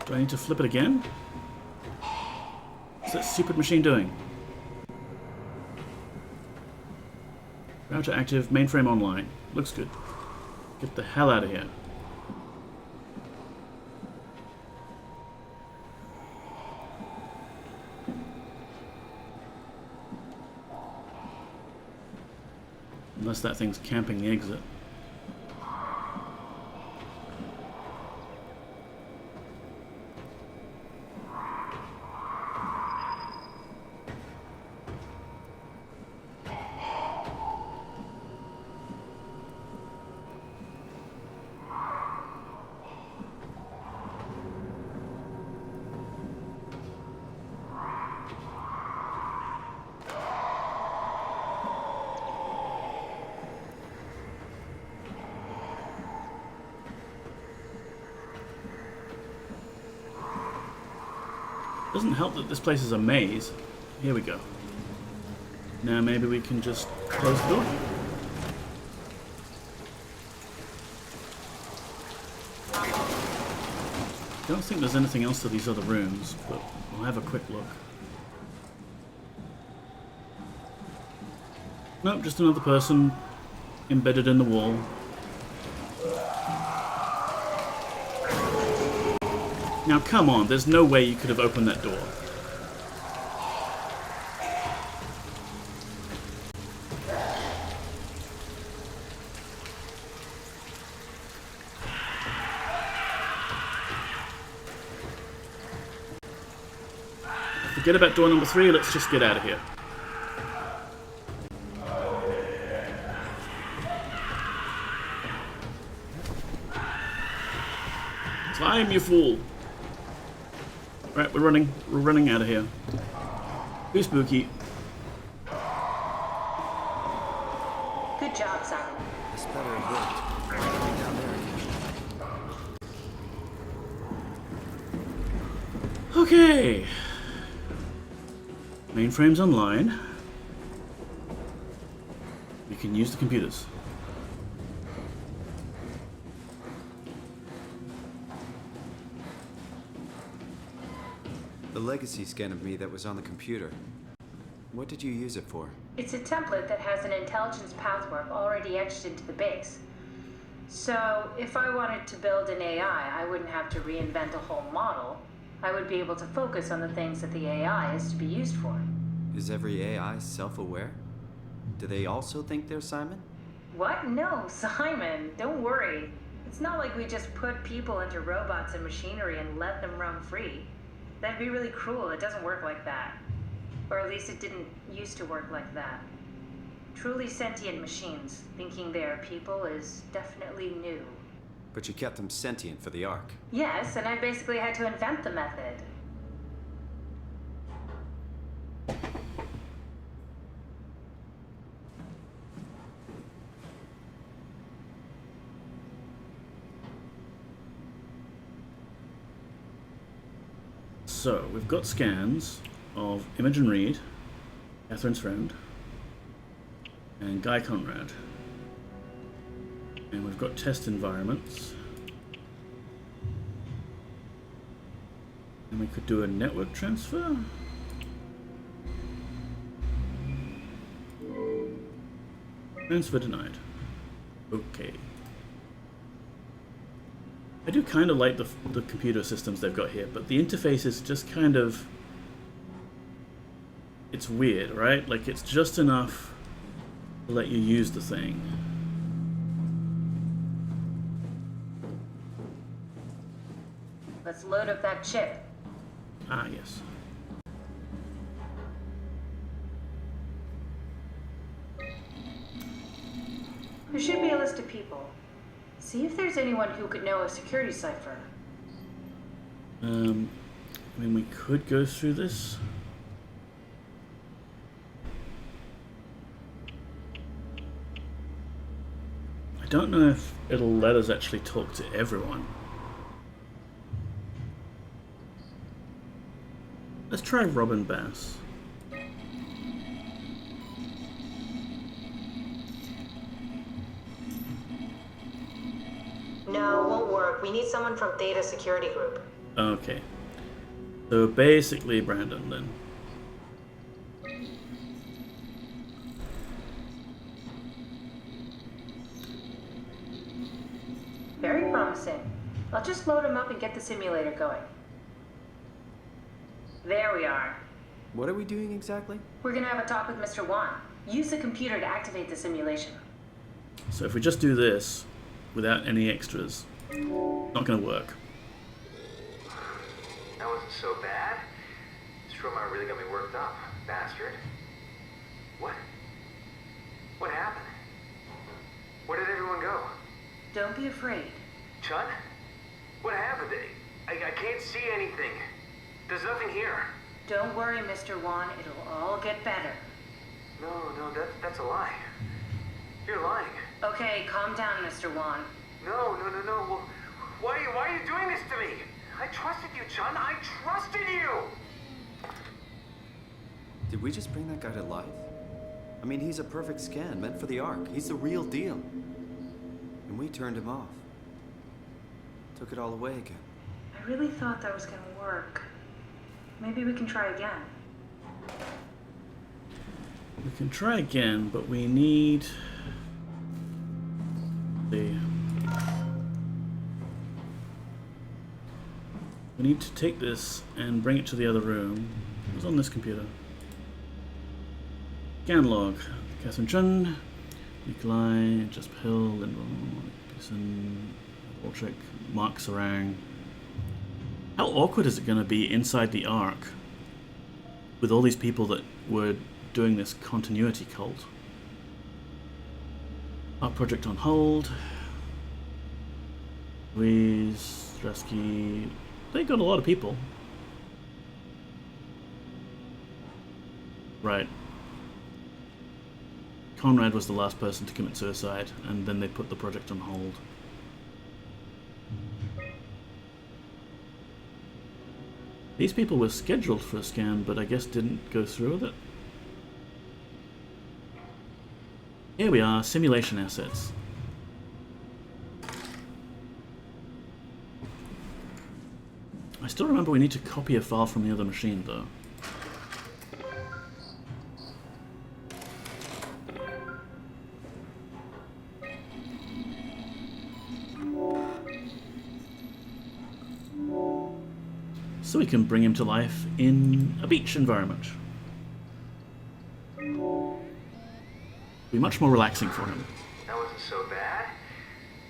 Do I need to flip it again? What's that stupid machine doing? Router active, mainframe online. Looks good. Get the hell out of here. Unless that thing's camping the exit. Doesn't help that this place is a maze. Here we go. Now maybe we can just close the door. Don't think there's anything else to these other rooms, but we'll have a quick look. Nope, just another person embedded in the wall. Now come on, there's no way you could have opened that door. Forget about door number 3, let's just get out of here. Climb, you fool! Right, we're running out of here. Too spooky. Good job, Simon. This better have worked. Right down there again. Okay. Mainframe's online. We can use the computers. The legacy scan of me that was on the computer. What did you use it for? It's a template that has an intelligence pathwork already etched into the base. So if I wanted to build an AI, I wouldn't have to reinvent a whole model. I would be able to focus on the things that the AI is to be used for. Is every AI self-aware? Do they also think they're Simon? What? No, Simon, don't worry. It's not like we just put people into robots and machinery and let them roam free. That'd be really cruel. It doesn't work like that. Or at least it didn't used to work like that. Truly sentient machines thinking they are people is definitely new. But you kept them sentient for the Ark. Yes, and I basically had to invent the method. So, we've got scans of Imogen Reed, Catherine's friend, and Guy Conrad. And we've got test environments. And we could do a network transfer. Transfer denied. Okay. I do kind of like the computer systems they've got here, but the interface is just kind of... It's weird, right? Like, it's just enough to let you use the thing. Let's load up that chip. Ah, yes. There should be a list of people. See if there's anyone who could know a security cipher. I mean, we could go through this. I don't know if it'll let us actually talk to everyone. Let's try Robin Bass. No, won't work. We need someone from Theta Security Group. Okay. So basically Brandon then. Very promising. I'll just load him up and get the simulator going. There we are. What are we doing exactly? We're gonna have a talk with Mr. Wan. Use the computer to activate the simulation. So if we just do this without any extras, not gonna work. That wasn't so bad. Strohmeyer really got me worked up, bastard. What? What happened? Where did everyone go? Don't be afraid. Chun? What happened? I can't see anything. There's nothing here. Don't worry, Mr. Wan. It'll all get better. No, that's a lie. You're lying. Okay, calm down, Mr. Wan. No. Well, why are you doing this to me? I trusted you, Chun. I trusted you! Did we just bring that guy to life? I mean, he's a perfect scan, meant for the Ark. He's the real deal. And we turned him off. Took it all away again. I really thought that was gonna work. Maybe we can try again. We can try again, but we need the... We need to take this and bring it to the other room. It was on this computer. Scan log. Catherine Chun, Nikolai, Jasper Hill, Lindwall, Pearson, Waltrick, Mark Sarang. How awkward is it going to be inside the Ark with all these people that were doing this continuity cult? Our project on hold. Louise, Stresky. They got a lot of people. Right. Conrad was the last person to commit suicide, and then they put the project on hold. These people were scheduled for a scan, but I guess didn't go through with it. Here we are, simulation assets. I still remember we need to copy a file from the other machine, though. So we can bring him to life in a beach environment. Be much more relaxing for him. That wasn't so bad.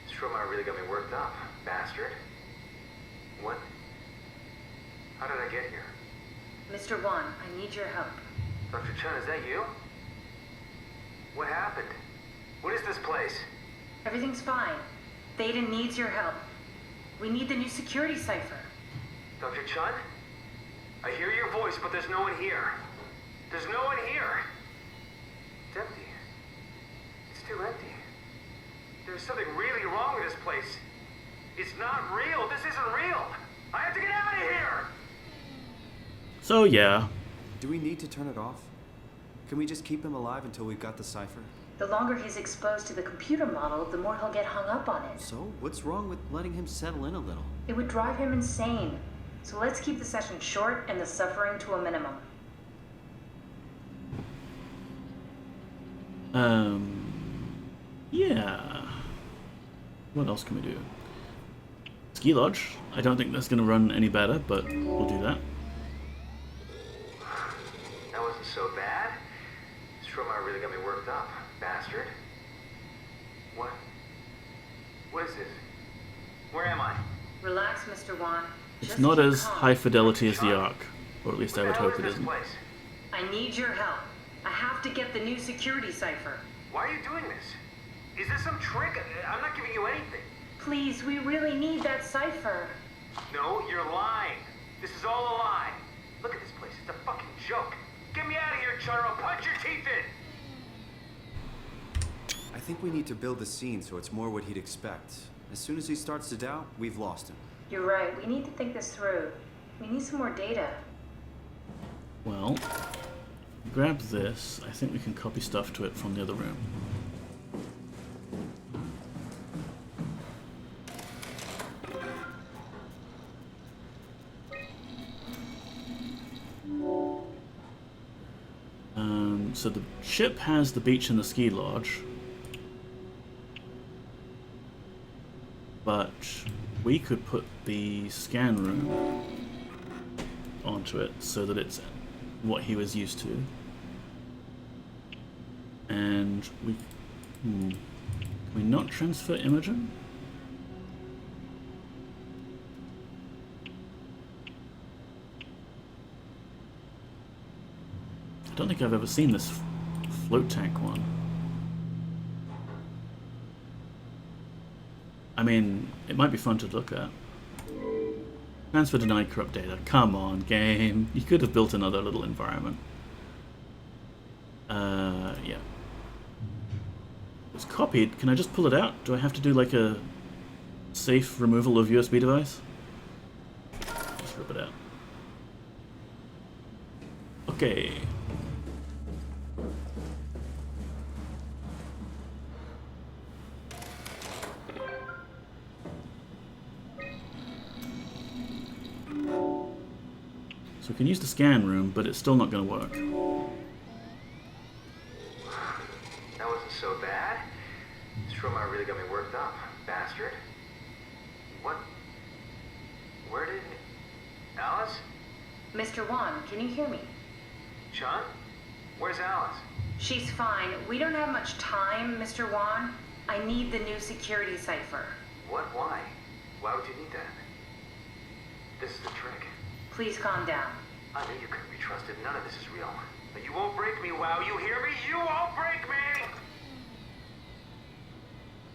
Strohmeyer really got me worked up, bastard. What? How did I get here? Mr. Wan, I need your help. Dr. Chun, is that you? What happened? What is this place? Everything's fine. Theta needs your help. We need the new security cipher. Dr. Chun? I hear your voice, but there's no one here. There's no one here. It's empty. It's too empty. There's something really wrong with this place. It's not real. This isn't real. I have to get out of here! So yeah. Do we need to turn it off? Can we just keep him alive until we've got the cipher? The longer he's exposed to the computer model, the more he'll get hung up on it. So, what's wrong with letting him settle in a little? It would drive him insane. So let's keep the session short and the suffering to a minimum. Yeah. What else can we do? Ski Lodge. I don't think that's going to run any better, but we'll do that. That wasn't so bad. Strohmeyer really got me worked up, bastard. What? What is this? Where am I? Relax, Mr. Wan. It's not as high fidelity as the Ark, or at least I would hope it isn't. I need your help. I have to get the new security cipher. Why are you doing this? Is this some trick? I'm not giving you anything. Please, we really need that cipher. No, you're lying. This is all a lie. Look at this place. It's a fucking joke. Get me out of here, Chun, or I'll punch your teeth in. I think we need to build the scene so it's more what he'd expect. As soon as he starts to doubt, we've lost him. You're right. We need to think this through. We need some more data. Well, grab this. I think we can copy stuff to it from the other room. So the ship has the beach and the ski lodge, but we could put the scan room onto it so that it's what he was used to, and can we not transfer Imogen? I don't think I've ever seen this float tank one. I mean, it might be fun to look at. Transfer denied corrupt data. Come on, game. You could have built another little environment. Yeah. It's copied. Can I just pull it out? Do I have to do like a safe removal of USB device? Just rip it out. Okay. So we can use the scan room, but it's still not going to work. That wasn't so bad. Stromar really got me worked up, bastard. What? Where did... Alice? Mr. Wan, can you hear me? Chun? Where's Alice? She's fine. We don't have much time, Mr. Wan. I need the new security cipher. What? Why? Why would you need that? This is the trick. Please calm down. I knew you couldn't be trusted. None of this is real. But you won't break me, WoW. You hear me? You won't break me!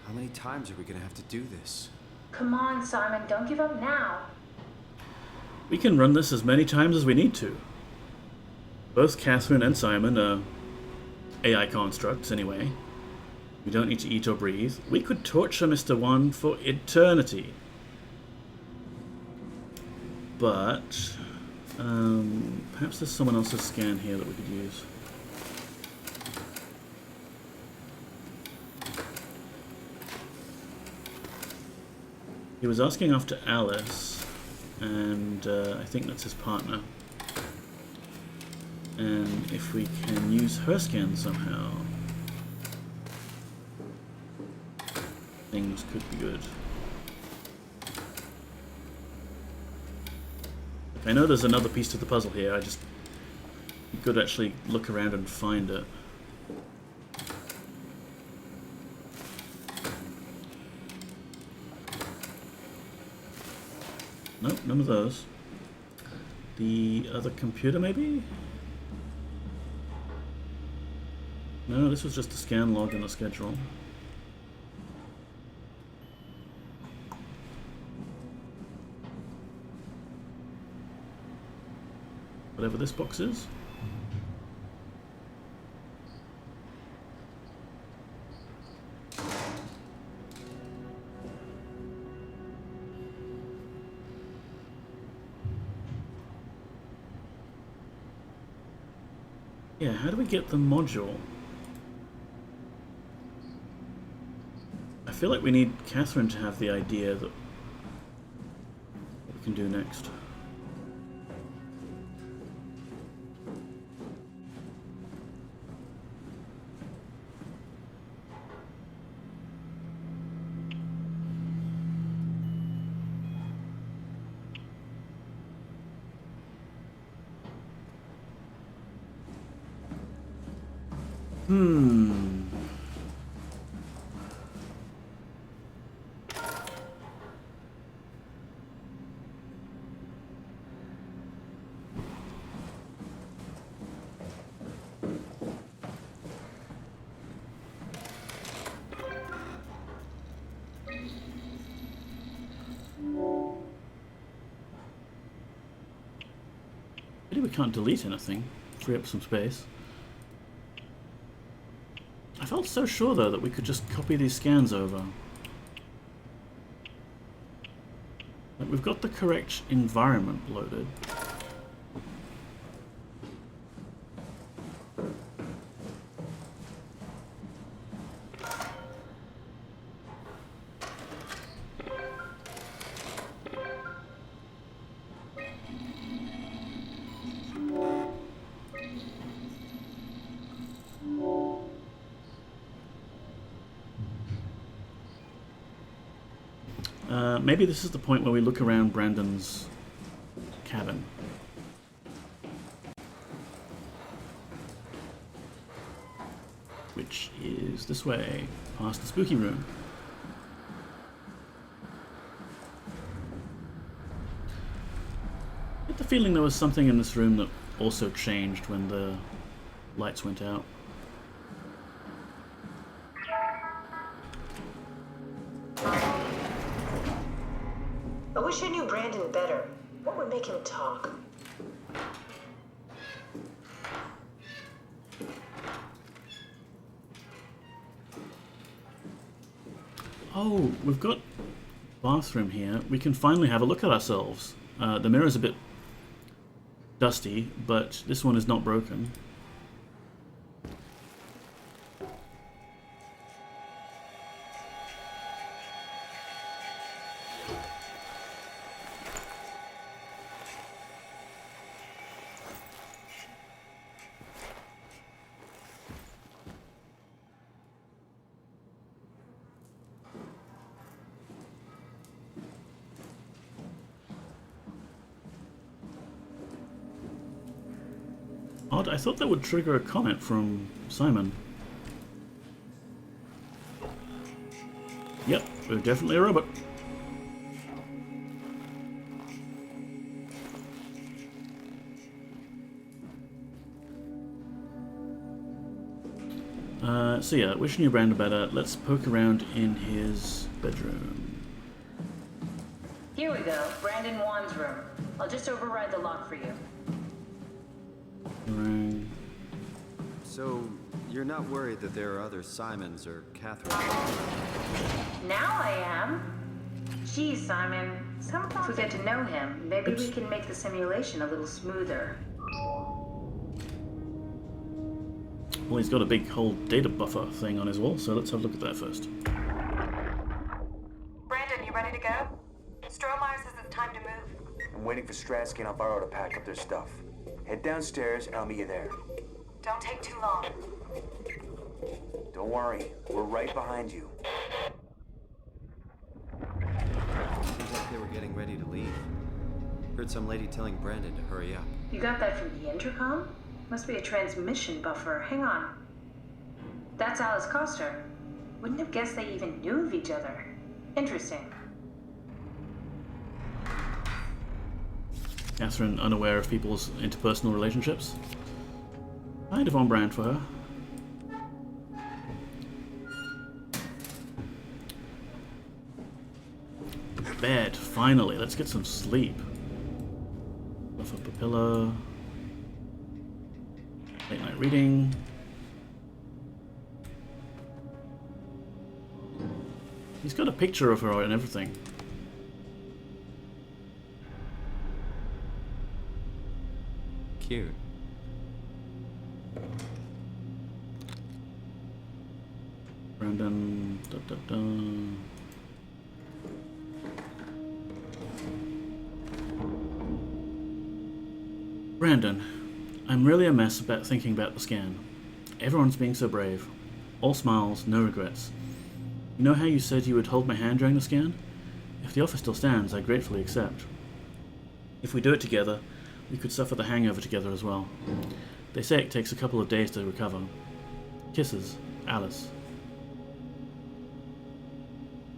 How many times are we gonna have to do this? Come on, Simon. Don't give up now. We can run this as many times as we need to. Both Catherine and Simon are AI constructs, anyway. We don't need to eat or breathe. We could torture Mr. Wan for eternity. But perhaps there's someone else's scan here that we could use. He was asking after Alice, and I think that's his partner. And if we can use her scan somehow, things could be good. I know there's another piece to the puzzle here, I just could actually look around and find it. Nope, none of those. The other computer, maybe? No, this was just a scan log in the schedule. Whatever this box is. Yeah, how do we get the module? I feel like we need Catherine to have the idea that what we can do next. Maybe we can't delete anything. Free up some space. I felt so sure, though, that we could just copy these scans over. Like, we've got the correct environment loaded. Maybe this is the point where we look around Brandon's cabin. Which is this way, past the spooky room. I get the feeling there was something in this room that also changed when the lights went out. I wish I knew Brandon better. What would make him talk? Oh, we've got bathroom here. We can finally have a look at ourselves. The mirror's a bit dusty, but this one is not broken. Odd, I thought that would trigger a comment from Simon. Yep, we're definitely a robot. So yeah, wishing you Brandon better. Let's poke around in his bedroom. Here we go, Brandon Wan's room. I'll just override the lock for you. Right. So, you're not worried that there are other Simons or Catherine? Now I am. Geez, Simon. Somehow if we get to know him, maybe we can make the simulation a little smoother. Well, he's got a big whole data buffer thing on his wall, so let's have a look at that first. Brandon, you ready to go? Strohmeyer says it's time to move. I'm waiting for Stratsky and Alvaro to pack up their stuff. Head downstairs and I'll meet you there. Don't take too long. Don't worry, we're right behind you. Seems like they were getting ready to leave. Heard some lady telling Brandon to hurry up. You got that from the intercom? Must be a transmission buffer. Hang on. That's Alice Coster. Wouldn't have guessed they even knew of each other. Interesting. Catherine, unaware of people's interpersonal relationships. Kind of on brand for her. Bed, finally. Let's get some sleep. Buff up a pillow. Late night reading. He's got a picture of her and everything. Cute. Brandon. Da, da, da. Brandon, I'm really a mess about thinking about the scan. Everyone's being so brave. All smiles, no regrets. You know how you said you would hold my hand during the scan? If the offer still stands, I gratefully accept. If we do it together, we could suffer the hangover together as well. They say it takes a couple of days to recover. Kisses, Alice.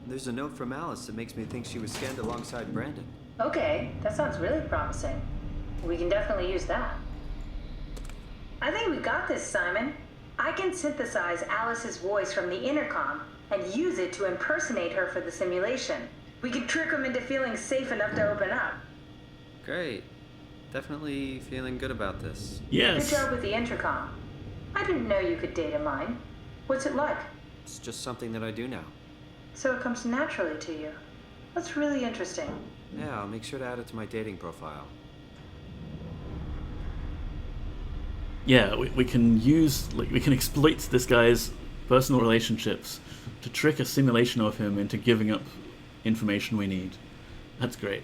There's a note from Alice that makes me think she was scanned alongside Brandon. Okay, that sounds really promising. We can definitely use that. I think we got this, Simon. I can synthesize Alice's voice from the intercom and use it to impersonate her for the simulation. We can trick them into feeling safe enough to open up. Great. Definitely feeling good about this. Yes. Good job with the intercom. I didn't know you could data mine. What's it like? It's just something that I do now. So it comes naturally to you. That's really interesting. Yeah, I'll make sure to add it to my dating profile. Yeah, we can use, like, we can exploit this guy's personal relationships to trick a simulation of him into giving up information we need. That's great.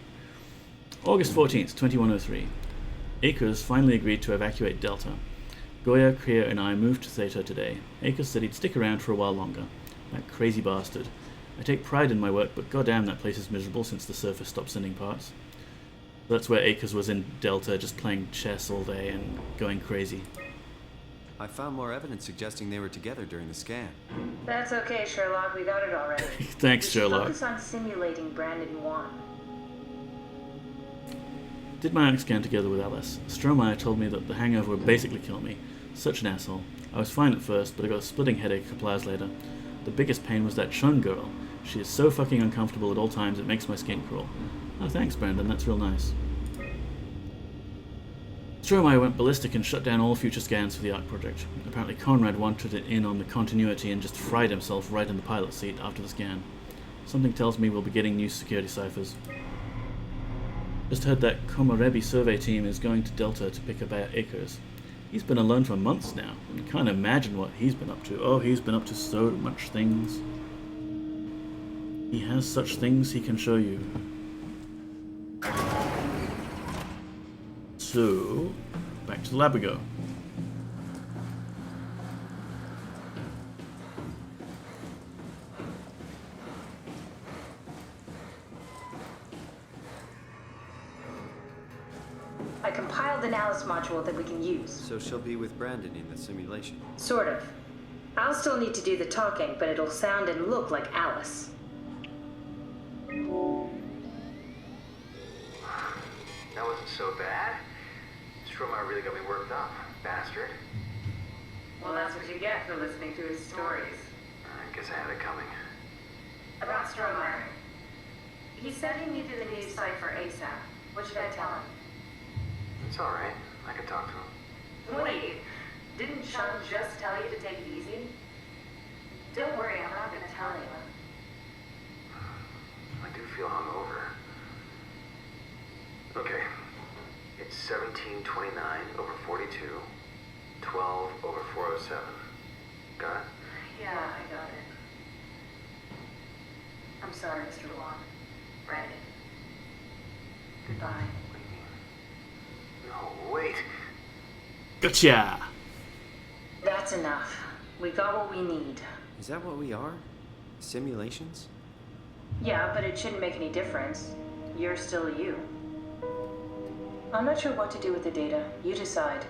August 14th, 2103. Akers finally agreed to evacuate Delta. Goya, Kriya, and I moved to Theta today. Akers said he'd stick around for a while longer. That crazy bastard. I take pride in my work, but goddamn that place is miserable since the surface stopped sending parts. That's where Akers was in Delta, just playing chess all day and going crazy. I found more evidence suggesting they were together during the scan. That's okay, Sherlock. We got it already. Thanks, We should Sherlock. focus on simulating Brandon 1. Did my ionic scan together with Alice. Strohmeyer told me that the hangover would basically kill me. Such an asshole. I was fine at first, but I got a splitting headache a couple hours later. The biggest pain was that Chun girl. She is so fucking uncomfortable at all times it makes my skin crawl. Oh, thanks, Brandon. That's real nice. Strohmeyer went ballistic and shut down all future scans for the ARC project. Apparently Conrad wanted it in on the continuity and just fried himself right in the pilot seat after the scan. Something tells me we'll be getting new security ciphers. Just heard that Komarebi survey team is going to Delta to pick up Akers. He's been alone for months now, and can't imagine what he's been up to. Oh, he's been up to so much things. He has such things he can show you. So, back to the lab we go. I compiled an Alice module that we can use. So she'll be with Brandon in the simulation. Sort of. I'll still need to do the talking, but it'll sound and look like Alice. That wasn't so bad. Strohmeyer really got me worked up, bastard. Well, that's what you get for listening to his stories. I guess I had it coming. About Strohmeyer. He said he needed a new cipher ASAP. What should I tell him? It's alright. I can talk to him. Wait, didn't Chun just tell you to take it easy? Don't worry, I'm not gonna tell anyone. I do feel hungover. Okay. It's 1729 over 42, 12 over 407. Got it? Yeah, I got it. I'm sorry, Mr. Wong. Brandon. Goodbye. No, wait. Gotcha! That's enough. We got what we need. Is that what we are? Simulations? Yeah, but it shouldn't make any difference. You're still you. I'm not sure what to do with the data. You decide.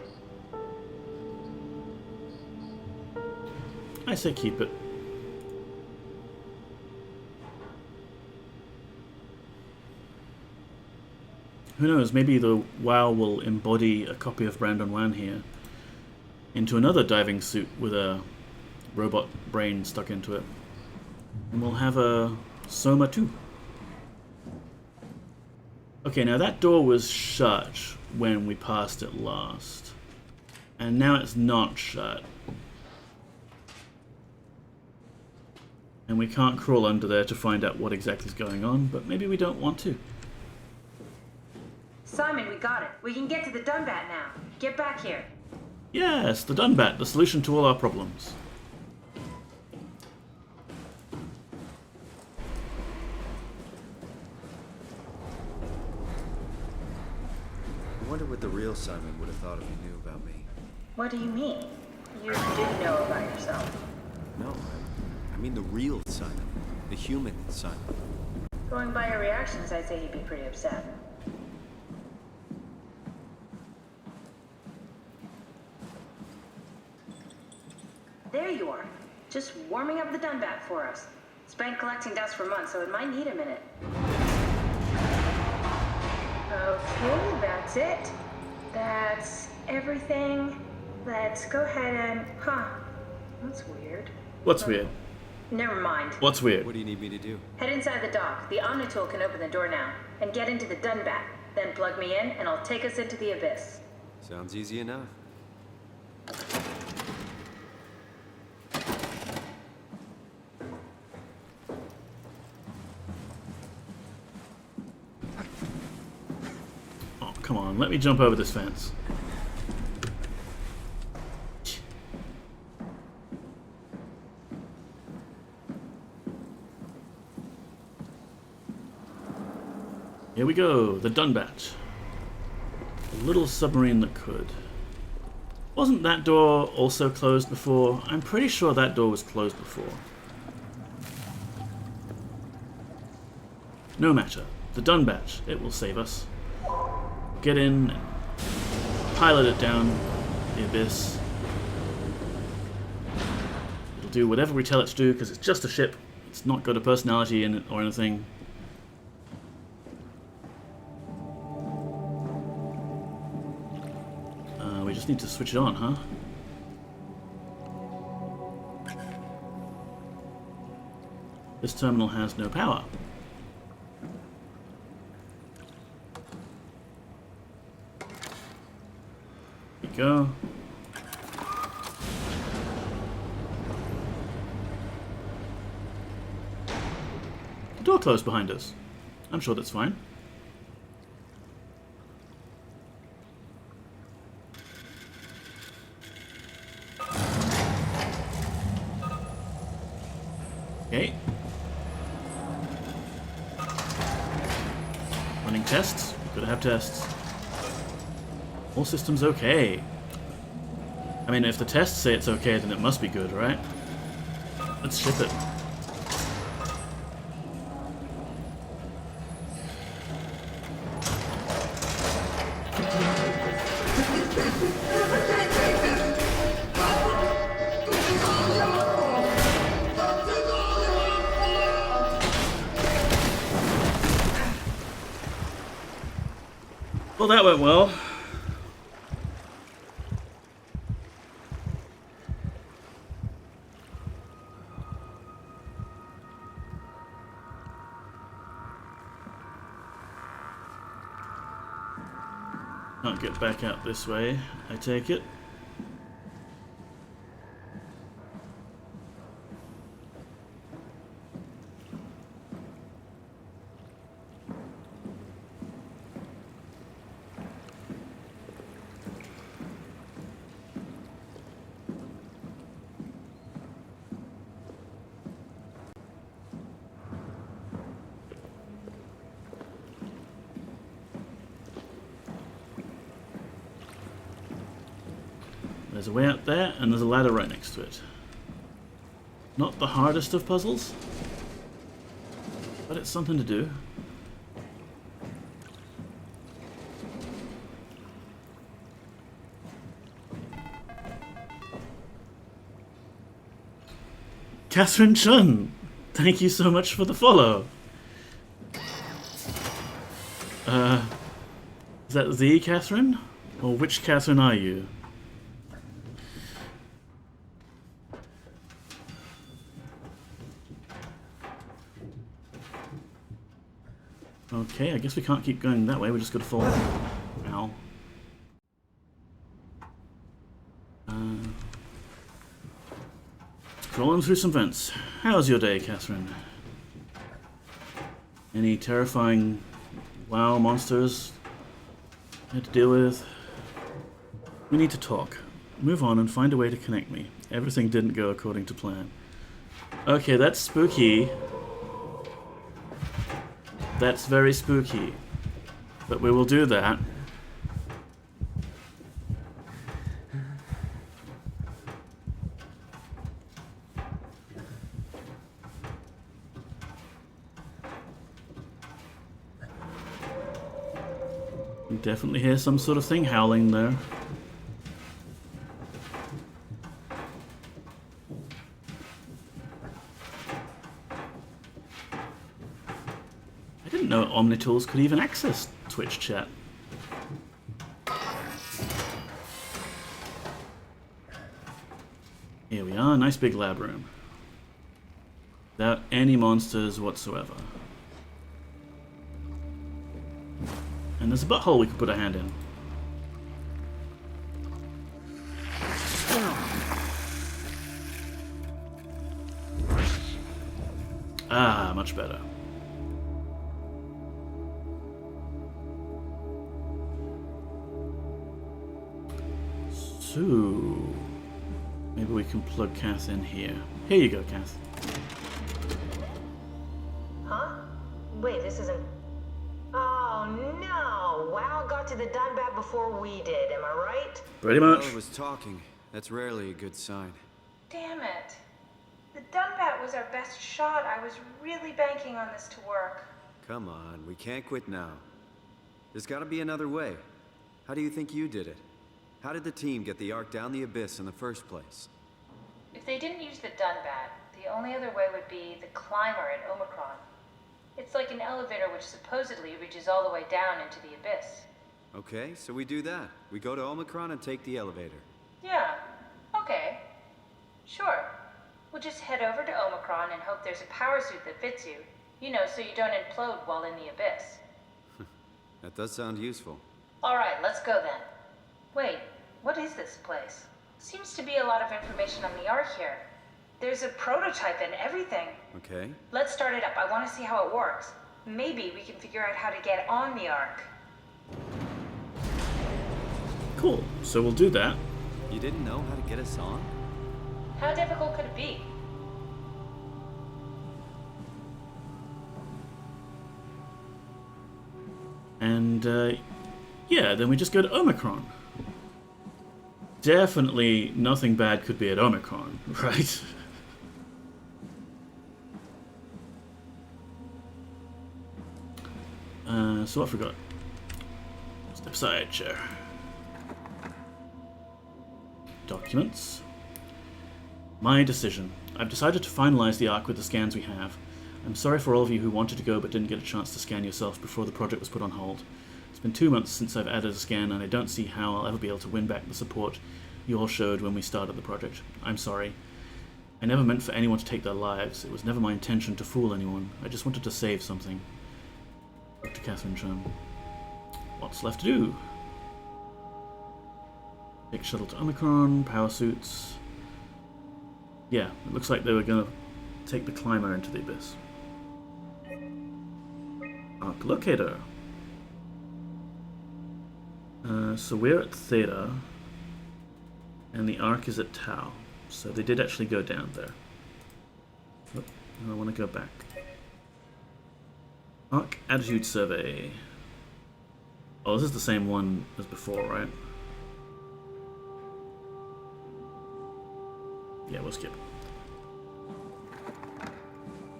I say keep it. Who knows, maybe the WoW will embody a copy of Brandon Wan here into another diving suit with a robot brain stuck into it. And we'll have a SOMA 2. Okay, now that door was shut when we passed it last. And now it's not shut. And we can't crawl under there to find out what exactly is going on, but maybe we don't want to. Simon, we got it. We can get to the Dunbat now. Get back here. Yes, the Dunbat, the solution to all our problems. I wonder what the real Simon would have thought if he knew about me. What do you mean? You didn't know about yourself. No, I mean the real Simon. The human Simon. Going by your reactions, I'd say he'd be pretty upset. There you are. Just warming up the Dunbat for us. It's been collecting dust for months, so it might need a minute. Okay, that's it. That's everything. Let's go ahead and... Huh. That's weird. What's weird? Never mind. What's weird? What do you need me to do? Head inside the dock. The Omnitool can open the door now. And get into the Dunbat. Then plug me in and I'll take us into the abyss. Sounds easy enough. Oh, come on, let me jump over this fence. Here we go, the Dunbat. A little submarine that could. Wasn't that door also closed before? I'm pretty sure that door was closed before. No matter. The Dunbat, it will save us. Get in and pilot it down the abyss. It'll do whatever we tell it to do because it's just a ship. It's not got a personality in it or anything. We just need to switch it on, huh? This terminal has no power. Here we go. The door closed behind us. I'm sure that's fine. Okay. Running tests. Gotta have tests. All systems okay. I mean, if the tests say it's okay, then it must be good, right? Let's ship it. Well, that went well. Can't get back out this way, I take it. There's a way out there, and there's a ladder right next to it. Not the hardest of puzzles, but it's something to do. Catherine Chun, thank you so much for the follow. Is that the Catherine? Or which Catherine are you? Okay, I guess we can't keep going that way, we just gotta fall. Ow. Crawling through some vents. How's your day, Catherine? Any terrifying WoW monsters I had to deal with? We need to talk. Move on and find a way to connect me. Everything didn't go according to plan. Okay, that's spooky. That's very spooky. But we will do that. You definitely hear some sort of thing howling there. I didn't know Omnitools could even access Twitch chat. Here we are, nice big lab room. Without any monsters whatsoever. And there's a butthole we could put a hand in. Ah, much better. So, maybe we can plug Kath in here. Here you go, Kath. Huh? Wait, this isn't... Oh, no! WoW got to the Dunbat before we did, am I right? Pretty much. Well, it was talking. That's rarely a good sign. Damn it. The Dunbat was our best shot. I was really banking on this to work. Come on, we can't quit now. There's gotta be another way. How do you think you did it? How did the team get the Ark down the abyss in the first place? If they didn't use the Dunbat, the only other way would be the climber at Omicron. It's like an elevator which supposedly reaches all the way down into the abyss. Okay, so we do that. We go to Omicron and take the elevator. Yeah, okay. Sure. We'll just head over to Omicron and hope there's a power suit that fits you. You know, so you don't implode while in the abyss. That does sound useful. Alright, let's go then. Wait, what is this place? Seems to be a lot of information on the Ark here. There's a prototype and everything. Okay. Let's start it up. I want to see how it works. Maybe we can figure out how to get on the Ark. Cool, so we'll do that. You didn't know how to get us on? How difficult could it be? And, yeah, then we just go to Omicron. Definitely nothing bad could be at Omicron, right? So I forgot. Step aside, chair. Documents. My decision. I've decided to finalize the Ark with the scans we have. I'm sorry for all of you who wanted to go but didn't get a chance to scan yourself before the project was put on hold. It's been 2 months since I've added a scan and I don't see how I'll ever be able to win back the support you all showed when we started the project. I'm sorry. I never meant for anyone to take their lives. It was never my intention to fool anyone. I just wanted to save something. Dr. Catherine Chun. What's left to do? Take shuttle to Omicron, power suits. Yeah, it looks like they were going to take the climber into the abyss. Arc locator. So we're at Theta, and the Ark is at Tau. So they did actually go down there. Oh, I want to go back. Ark attitude survey. Oh, this is the same one as before, right? Yeah, we'll skip.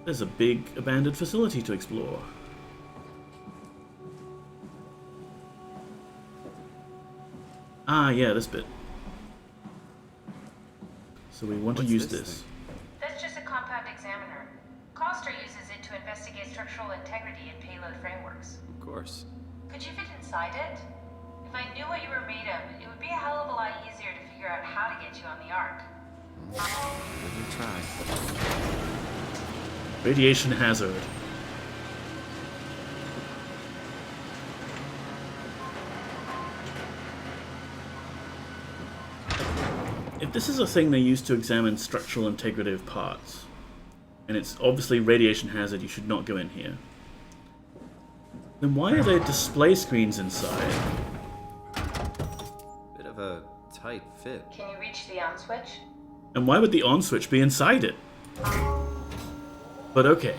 There's a big abandoned facility to explore. Ah, yeah, this bit. So we want to use this. That's just a compound examiner. Coster uses it to investigate structural integrity in payload frameworks. Of course. Could you fit inside it? If I knew what you were made of, it would be a hell of a lot easier to figure out how to get you on the Ark. Let me try. Radiation hazard. If this is a thing they use to examine structural integrity of parts, and it's obviously radiation hazard, you should not go in here, then why are there display screens inside? Bit of a tight fit. Can you reach the on switch? And why would the on switch be inside it? But okay.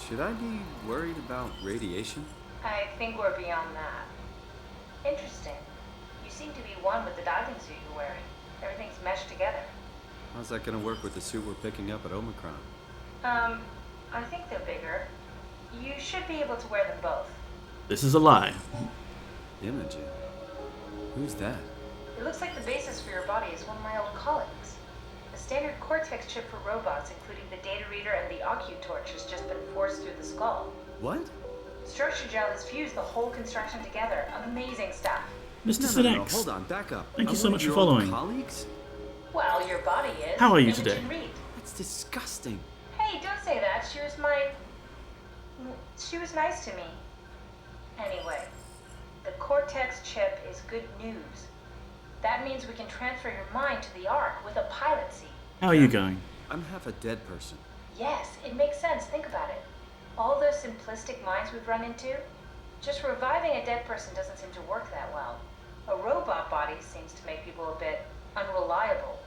Should I be worried about radiation? I think we're beyond that. Interesting. You seem to be one with the diving suit you're wearing. Everything's meshed together. How's that gonna work with the suit we're picking up at Omicron? I think they're bigger. You should be able to wear them both. This is a lie. Imogen? Who's that? It looks like the basis for your body is one of my old colleagues. A standard Cortex chip for robots, including the data reader and the OcuTorch, has just been forced through the skull. What? Structure gel has fused the whole construction together. Amazing stuff. Mr. No, Sinex. hold on, back up. Thank you so one much of for your old following. Colleagues? Well, your body is. How are you Imogen today? Reed. That's disgusting. Hey, don't say that. She was my She was nice to me. Anyway, the Cortex chip is good news. That means we can transfer your mind to the Ark with a pilot seat. How are you going? I'm half a dead person. Yes, it makes sense. Think about it. All those simplistic minds we've run into, just reviving a dead person doesn't seem to work that well. A robot body seems to make people a bit unreliable.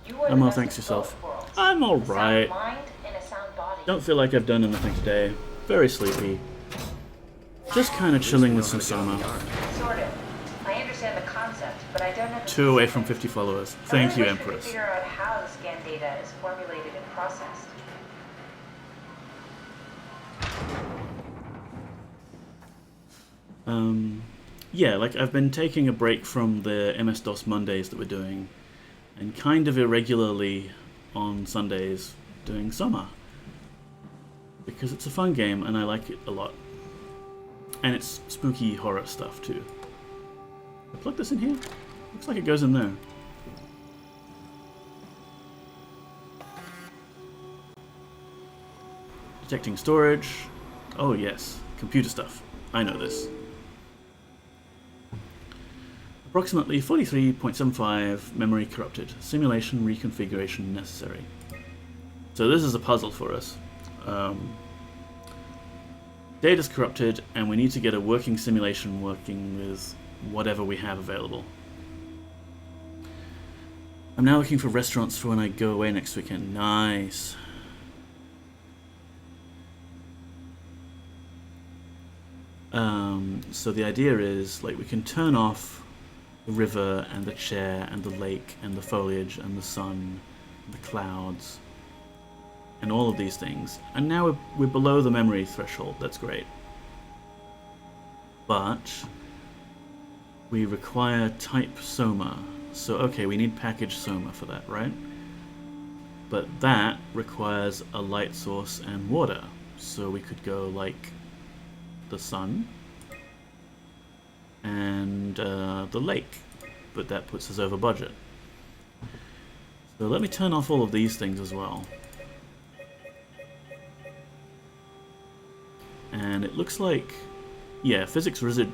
You are the Well, best thanks of yourself. both worlds. I'm A alright. sound mind and a sound body. Don't feel like I've done anything today. Very sleepy. Just kind of chilling with some SOMA. Sort of. I understand the concept, but I don't know the 2 away from 50 followers. Thank you, I really wish we could Empress. figure out how the scan data is formulated and processed. Yeah, like I've been taking a break from the MS-DOS Mondays that we're doing, and kind of irregularly on Sundays doing SOMA. Because it's a fun game and I like it a lot. And it's spooky horror stuff too. I plug this in here? Looks like it goes in there. Detecting storage. Oh yes, computer stuff. I know this. Approximately 43.75 memory corrupted. Simulation reconfiguration necessary. So this is a puzzle for us. Data's corrupted and we need to get a working simulation working with whatever we have available. I'm now looking for restaurants for when I go away next weekend. Nice. So the idea is, like, we can turn off the river and the chair and the lake and the foliage and the sun and the clouds and all of these things. And now we're below the memory threshold. That's great. But we require type SOMA. So, okay, we need package SOMA for that, right? But that requires a light source and water. So we could go like the sun and the lake. But that puts us over budget. So let me turn off all of these things as well. And it looks like, yeah, physics rigid,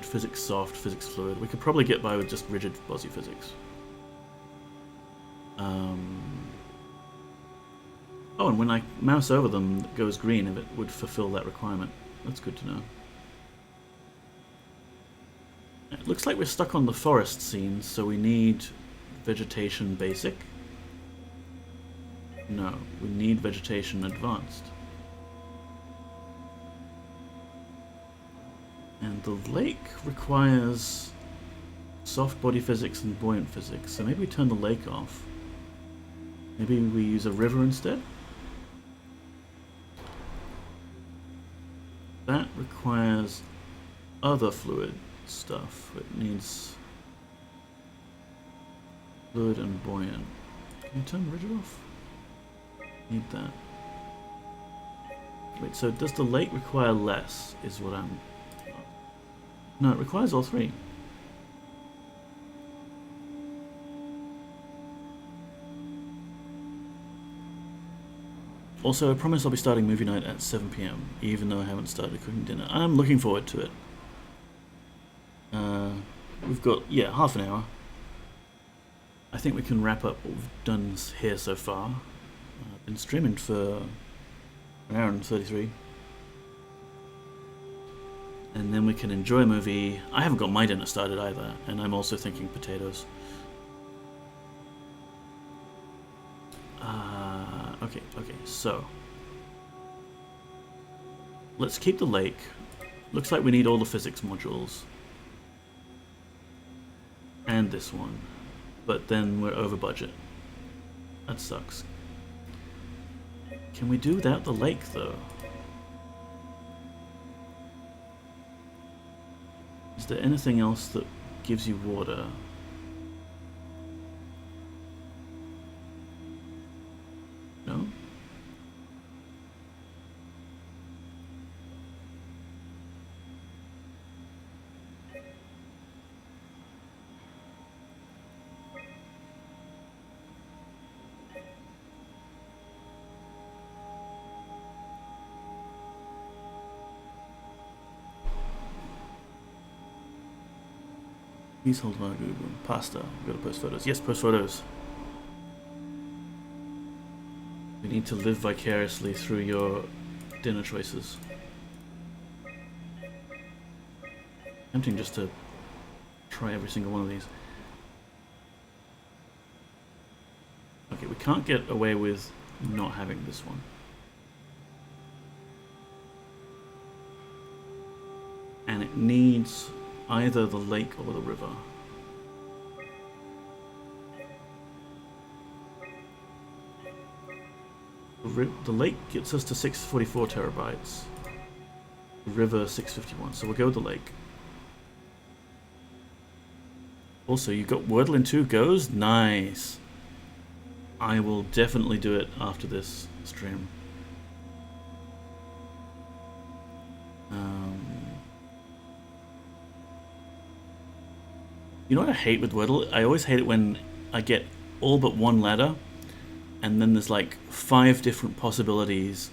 physics soft, physics fluid. We could probably get by with just rigid fuzzy physics. Oh, and when I mouse over them, it goes green if it would fulfill that requirement. That's good to know. It looks like we're stuck on the forest scene, so we need vegetation basic. No, we need vegetation advanced. And the lake requires soft body physics and buoyant physics, so maybe we turn the lake off. Maybe we use a river instead? That requires other fluid stuff. It needs fluid and buoyant. Can you turn rigid off? Need that. Wait, so does the lake require less, is what I'm... No, it requires all three. Also, I promise I'll be starting movie night at 7 PM, even though I haven't started cooking dinner. I'm looking forward to it. We've got, yeah, half an hour. I think we can wrap up what we've done here so far. I've been streaming for an hour and 33. And then we can enjoy a movie. I haven't got my dinner started either, and I'm also thinking potatoes. Okay, so let's keep the lake. Looks like we need all the physics modules. And this one. But then we're over budget. That sucks. Can we do without the lake, though? Is there anything else that gives you water? No? Please hold on Google. Pasta. We've got to post photos. Yes, post photos. We need to live vicariously through your dinner choices. Tempting just to try every single one of these. Okay, we can't get away with not having this one. And it needs either the lake or the river. The lake gets us to 644 terabytes. The river 651. So we'll go with the lake. Also, you got Wordle in 2 goes? Nice. I will definitely do it after this stream. You know what I hate with Wordle? I always hate it when I get all but one letter and then there's like 5 different possibilities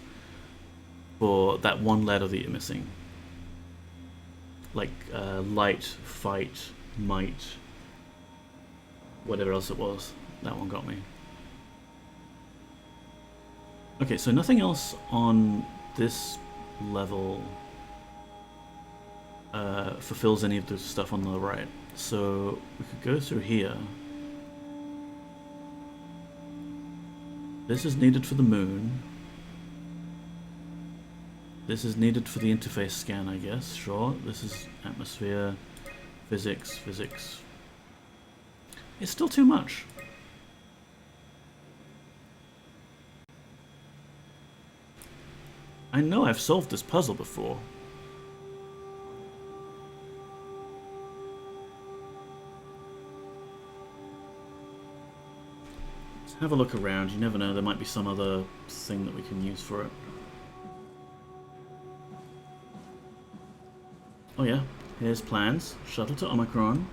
for that one letter that you're missing. Like light, fight, might, whatever else it was. That one got me. Okay, so nothing else on this level fulfills any of the stuff on the right. So we could go through here. This is needed for the moon. This is needed for the interface scan, I guess. Sure. This is atmosphere, physics, physics. It's still too much. I know I've solved this puzzle before. Let's have a look around. You never know, there might be some other thing that we can use for it. Oh yeah, here's plans. Shuttle to Omicron.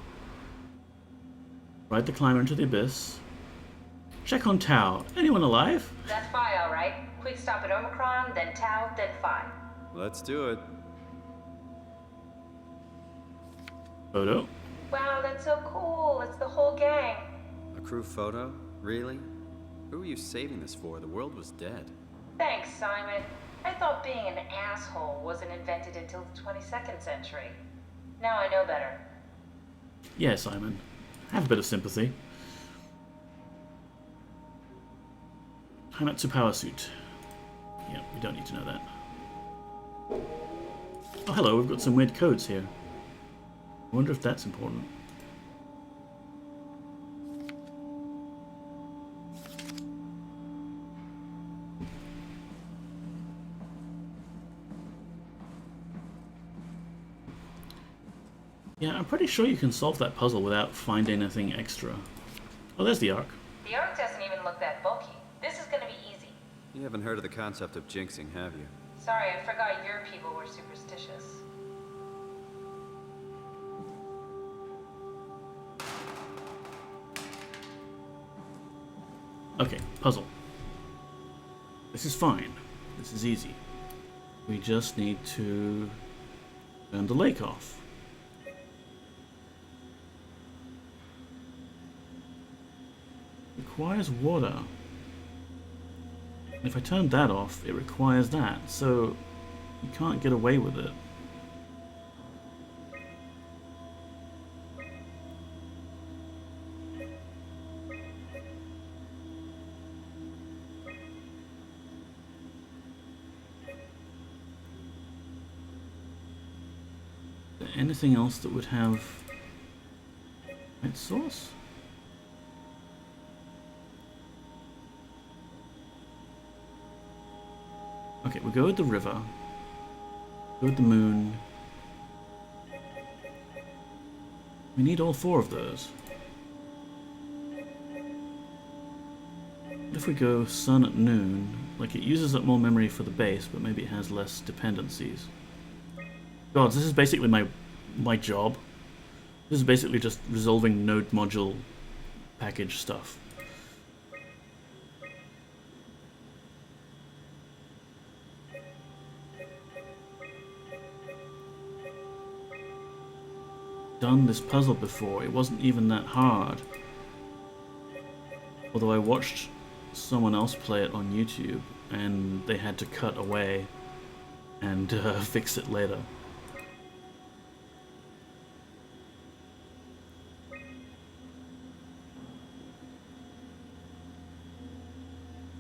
Ride the climber into the abyss. Check on Tau. Anyone alive? That's Phi, all right. Quick stop at Omicron, then Tau, then Phi. Let's do it. Photo. Wow, that's so cool. It's the whole gang. A crew photo? Really? Who are you saving this for? The world was dead. Thanks, Simon. I thought being an asshole wasn't invented until the 22nd century. Now I know better. Yeah, Simon. Have a bit of sympathy. Haimatsu power suit. Yeah, we don't need to know that. Oh, hello, we've got some weird codes here. I wonder if that's important. Yeah, I'm pretty sure you can solve that puzzle without finding anything extra. Oh, there's the Ark. The Ark doesn't even look that bulky. This is gonna be easy. You haven't heard of the concept of jinxing, have you? Sorry, I forgot your people were superstitious. Okay, puzzle. This is fine. This is easy. We just need to turn the lake off. Requires water. And if I turn that off, it requires that, so you can't get away with it. Is there anything else that would have its source? Okay, we'll go with the river. Go with the moon. We need all 4 of those. What if we go sun at noon? Like, it uses up more memory for the base, but maybe it has less dependencies. God, this is basically my job. This is basically just resolving node module package stuff. done this puzzle before. It wasn't even that hard. Although I watched someone else play it on YouTube, and they had to cut away and fix it later.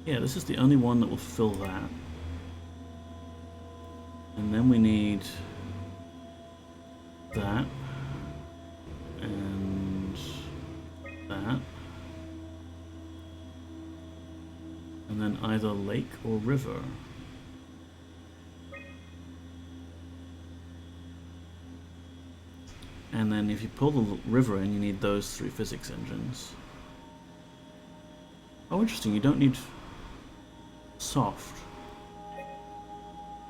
Yeah, this is the only one that will fill that. And then we need that and that. And then either lake or river. And then if you pull the river in, you need those 3 physics engines. Oh, interesting, you don't need soft.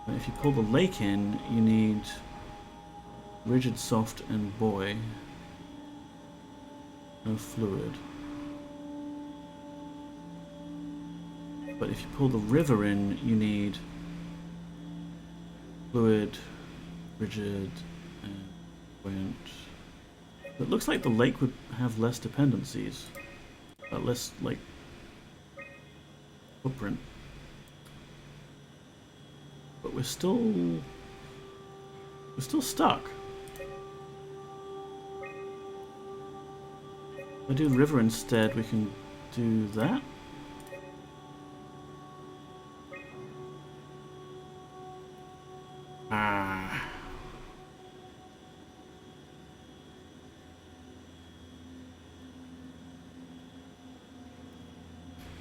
But if you pull the lake in, you need rigid, soft, and buoy. No fluid. But if you pull the river in, you need fluid, rigid, and buoyant. It looks like the lake would have less dependencies. Less, like, footprint. But we're still stuck. If I do river instead, we can do that. Ah.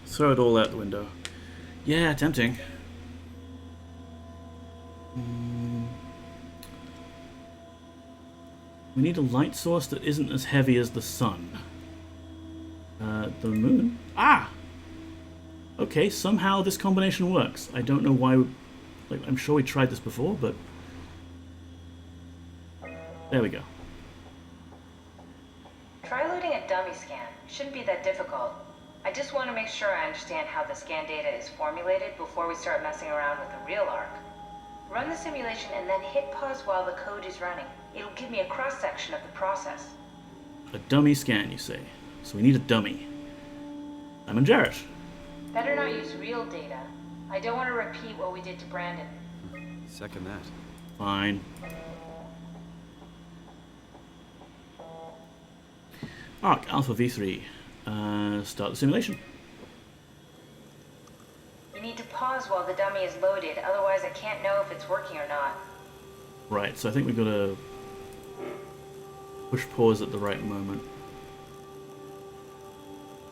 Throw it all out the window. Yeah, tempting. We need a light source that isn't as heavy as the sun. The moon? Ah! Okay, somehow this combination works. I don't know why. Like, I'm sure we tried this before, but there we go. Try loading a dummy scan. Shouldn't be that difficult. I just want to make sure I understand how the scan data is formulated before we start messing around with the real arc. Run the simulation and then hit pause while the code is running. It'll give me a cross-section of the process. A dummy scan, you say? So we need a dummy. I'm in Jarrett. Better not use real data. I don't want to repeat what we did to Brandon. Second that. Fine. Arc Alpha V3. Start the simulation. You need to pause while the dummy is loaded, otherwise I can't know if it's working or not. Right, so I think we've got to push pause at the right moment.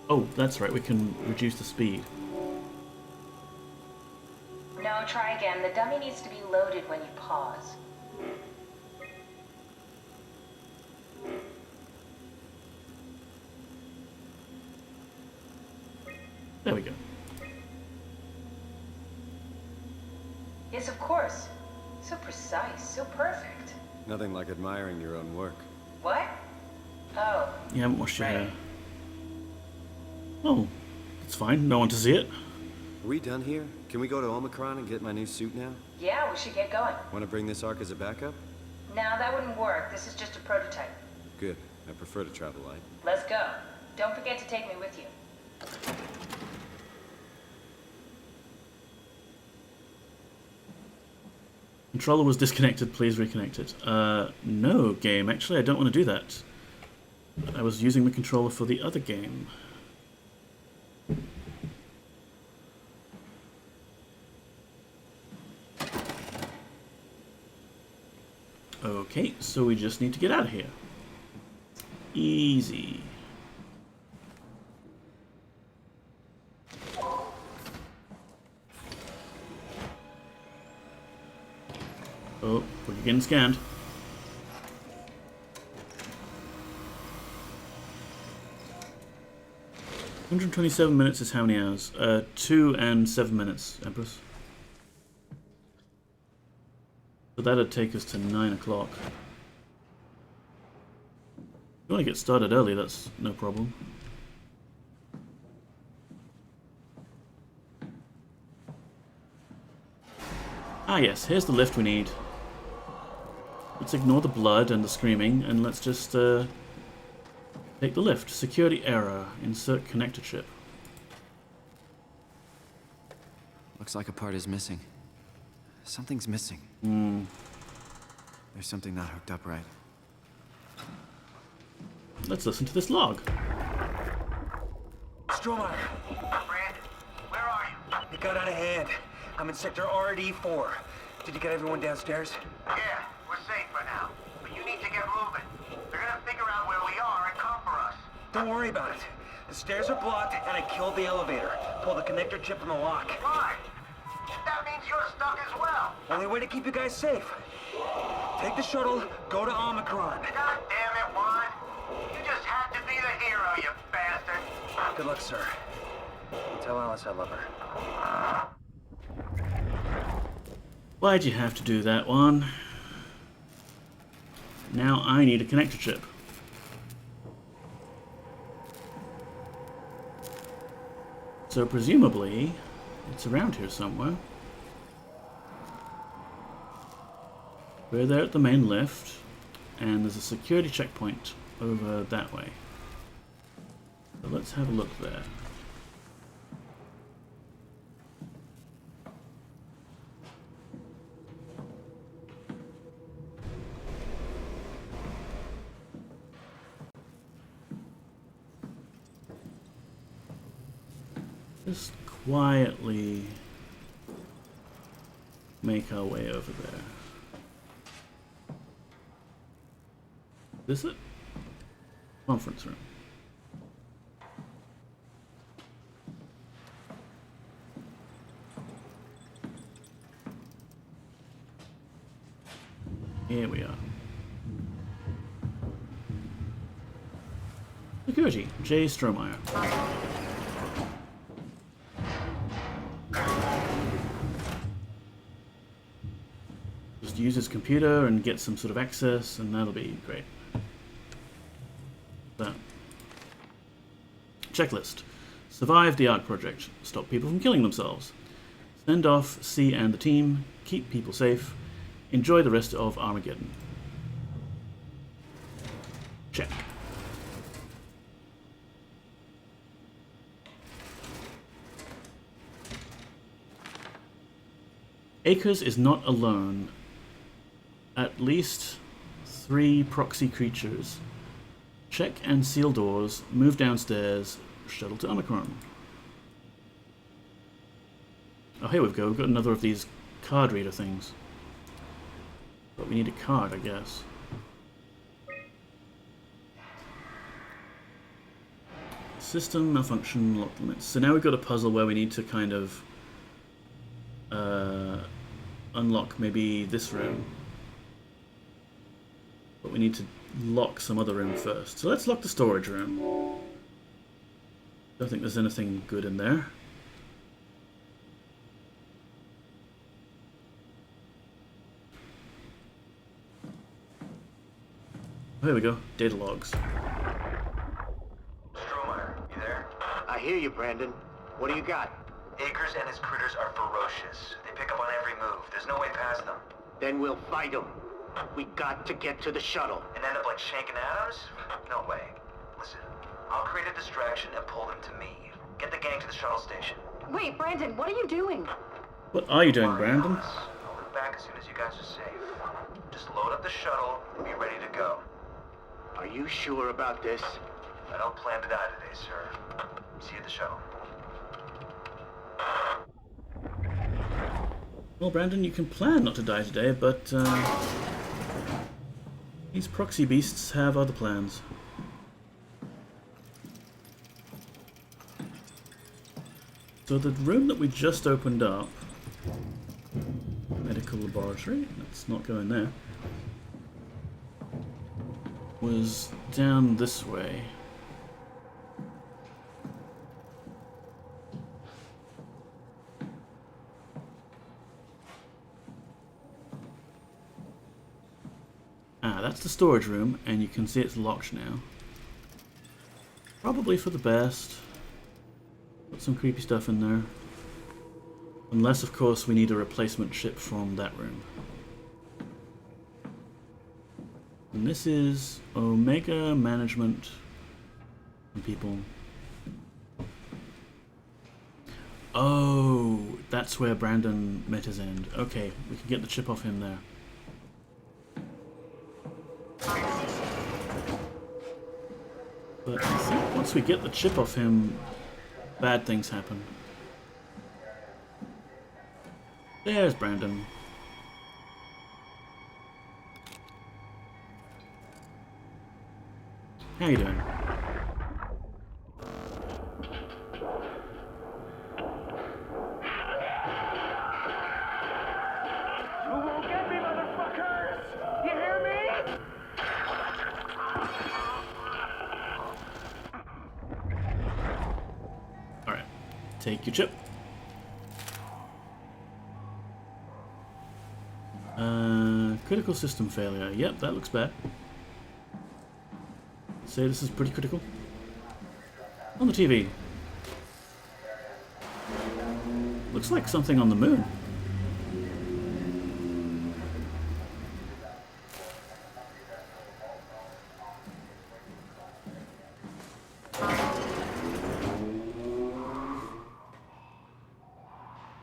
Oh, that's right, we can reduce the speed. No, try again. The dummy needs to be loaded when you pause. There we go. Yes, of course. So precise, so perfect. Nothing like admiring your own work. What? Oh. You haven't washed your hair. Oh, it's fine. No one to see it. Are we done here? Can we go to Omicron and get my new suit now? Yeah, we should get going. Want to bring this arc as a backup? No, that wouldn't work. This is just a prototype. Good. I prefer to travel light. Let's go. Don't forget to take me with you. Controller was disconnected, please reconnect it. No, game. Actually, I don't want to do that. I was using the controller for the other game. Okay, so we just need to get out of here. Easy. Oh, we're getting scanned. $127 minutes is how many hours? 2 and 7 minutes, Empress. So that'd take us to 9 o'clock. If you want to get started early, that's no problem. Ah yes, here's the lift we need. Let's ignore the blood and the screaming, and let's just take the lift. Security error. Insert connector chip. Looks like a part is missing. Something's missing. There's something not hooked up right. Let's listen to this log. Stromer! Brandon, where are you? It got out of hand. I'm in sector RD4. Did you get everyone downstairs? Yeah, we're safe for now. But you need to get moving. They're gonna figure out where we are and come for us. Don't worry about it. The stairs are blocked, and I killed the elevator. Pulled the connector chip from the lock. Why? That means you're stuck as well. Only way to keep you guys safe. Take the shuttle, go to Omicron. God damn it, Juan. You just had to be the hero, you bastard. Good luck, sir. Tell Alice I love her. Why'd you have to do that one? Now I need a connector chip. So presumably, it's around here somewhere. We're there at the main lift, and there's a security checkpoint over that way. So let's have a look there. Just quietly make our way over there. Is it? Conference room. Here we are. Security, Jay Strohmeyer. Just use his computer and get some sort of access, and that'll be great. So, checklist. Survive the ARC project. Stop people from killing themselves. Send off C and the team. Keep people safe. Enjoy the rest of Armageddon. Check. Akers is not alone. At least 3 proxy creatures. Check and seal doors. Move downstairs. Shuttle to Omicron. Oh, here we go. We've got another of these card reader things. But we need a card, I guess. System malfunction, lock limits. So now we've got a puzzle where we need to kind of unlock maybe this room. But we need to lock some other room first. So let's lock the storage room. Don't think there's anything good in there. Here we go. Data logs. Strohmeyer, you there? I hear you, Brandon. What do you got? Akers and his critters are ferocious. They pick up on every move. There's no way past them. Then we'll fight them. We got to get to the shuttle. And end up like Shank and Adams? No way. Listen, I'll create a distraction and pull them to me. Get the gang to the shuttle station. Wait, Brandon, what are you doing? What are you doing, Brandon? I'll be back as soon as you guys are safe. Just load up the shuttle and be ready to go. Are you sure about this? I don't plan to die today, sir. See you at the shuttle. Well, Brandon, you can plan not to die today, but these proxy beasts have other plans. So the room that we just opened up, medical laboratory, let's not go in there, was down this way. Ah, that's the storage room, and you can see it's locked now. Probably for the best. Got some creepy stuff in there. Unless, of course, we need a replacement ship from that room. And this is Omega Management and people. Oh, that's where Brandon met his end. Okay, we can get the chip off him there. But I think once we get the chip off him, bad things happen. There's Brandon. How you doing? You won't get me, motherfuckers! You hear me? Alright, take your chip. Critical system failure. Yep, that looks bad. Say this is pretty critical. On the TV. Looks like something on the moon.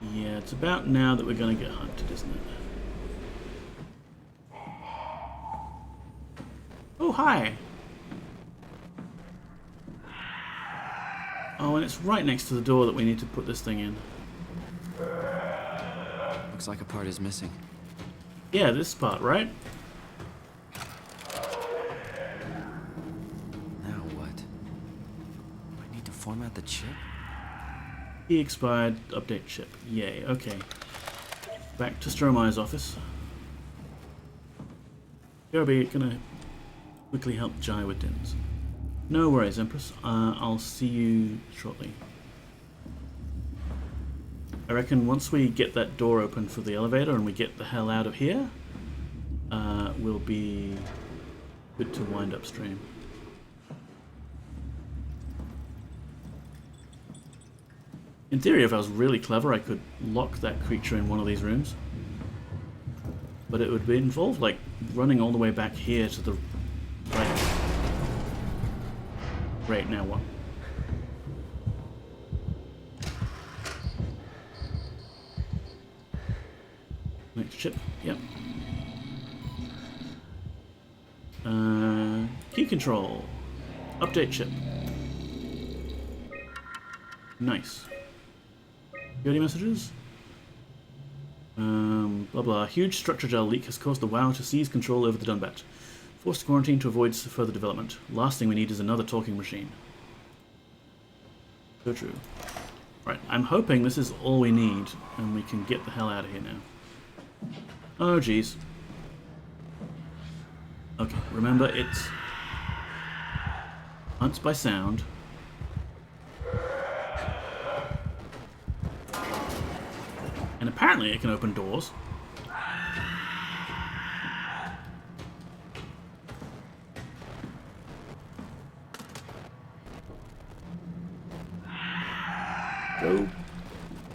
Yeah, it's about now that we're going to get hunted, isn't it? Oh, hi! Oh, and it's right next to the door that we need to put this thing in. Looks like a part is missing. Yeah, this part, right? Now what? I need to format the chip? Key expired, update chip. Yay, okay. Back to Strohmeyer's office. Kirby, gonna quickly help Jai with dinners. No worries, Empress. I'll see you shortly. I reckon once we get that door open for the elevator and we get the hell out of here, we'll be good to wind upstream. In theory, if I was really clever, I could lock that creature in one of these rooms. But it would involve, like, running all the way back here to the right. Right, now what? Next chip, yep. Key control. Update chip. Nice. Security messages? Blah blah. Huge structure gel leak has caused the WoW to seize control over the Dunbat. Forced quarantine to avoid further development. Last thing we need is another talking machine. So true. Right, I'm hoping this is all we need, and we can get the hell out of here now. Oh, jeez. Okay, remember, it's hunts by sound. And apparently it can open doors.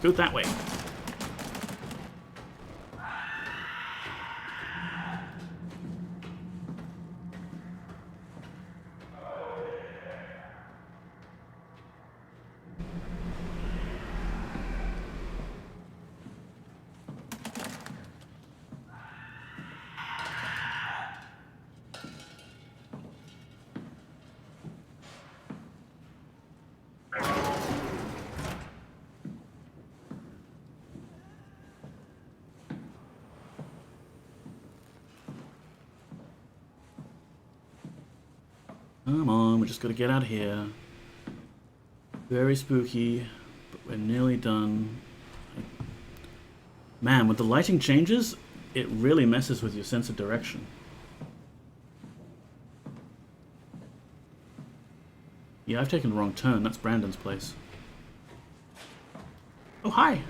Go that way. Come on, we just gotta get out of here. Very spooky, but we're nearly done. Man, with the lighting changes, it really messes with your sense of direction. Yeah, I've taken the wrong turn. That's Brandon's place. Oh, hi!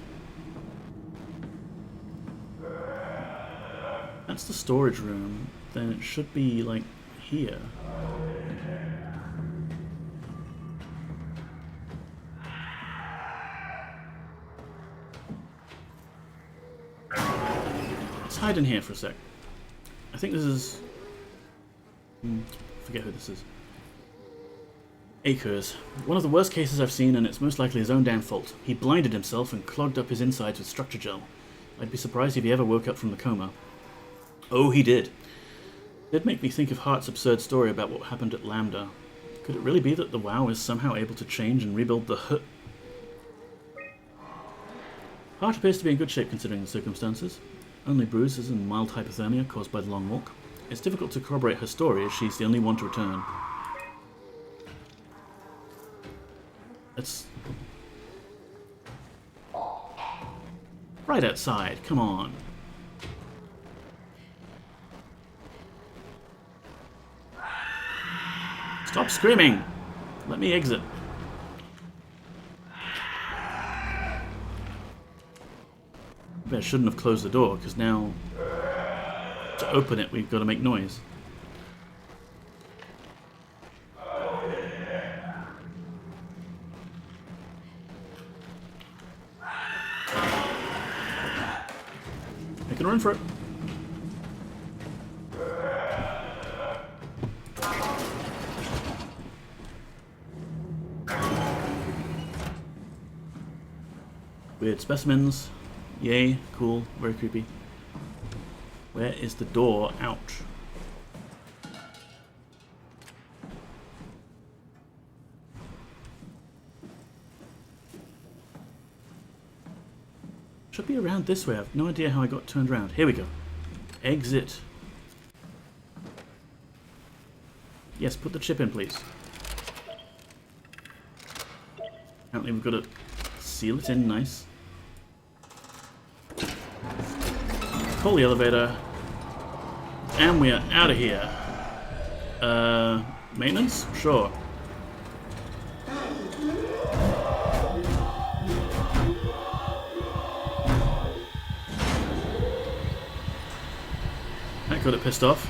That's the storage room. Then it should be, like, here. Let's hide in here for a sec. I think this is... Forget who this is. Akers. One of the worst cases I've seen, and it's most likely his own damn fault. He blinded himself and clogged up his insides with structure gel. I'd be surprised if he ever woke up from the coma. Oh, he did. It did make me think of Hart's absurd story about what happened at Lambda. Could it really be that the WoW is somehow able to change and rebuild the Hart appears to be in good shape considering the circumstances. Only bruises and mild hypothermia caused by the long walk. It's difficult to corroborate her story as she's the only one to return. It's right outside, come on. Stop screaming! Let me exit. Maybe I shouldn't have closed the door, because now to open it we've got to make noise. Making a run for it. Weird specimens. Yay, cool, very creepy. Where is the door out? Should be around this way. I have no idea how I got turned around. Here we go. Exit. Yes, put the chip in, please. Apparently we've got to seal it in nice. Call the elevator. And we are out of here. Maintenance? Sure. That got it pissed off.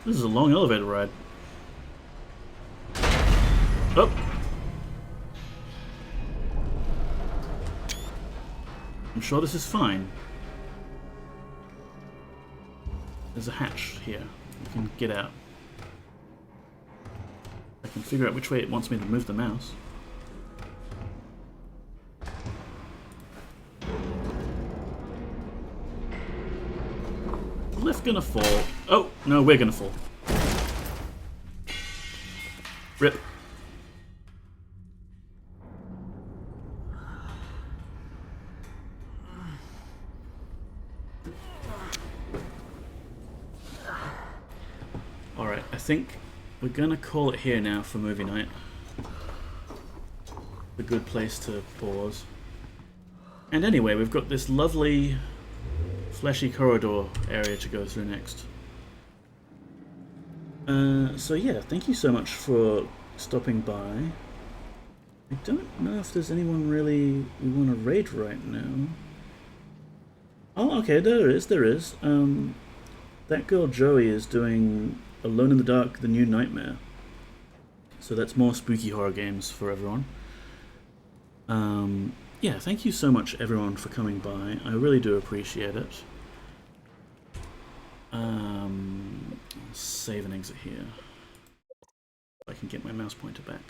This is a long elevator ride. Oh! I'm sure this is fine. There's a hatch here. You can get out. I can figure out which way it wants me to move the mouse. The lift gonna fall. Oh, no, we're gonna fall. Rip. Alright, I think we're gonna call it here now for movie night. A good place to pause. And anyway, we've got this lovely fleshy corridor area to go through next. So yeah, thank you so much for stopping by. I don't know if there's anyone really we want to raid right now. Oh, okay, there is. That girl Joey is doing Alone in the Dark, The New Nightmare. So that's more spooky horror games for everyone. Yeah, thank you so much everyone for coming by. I really do appreciate it. Save and exit here. I can get my mouse pointer back.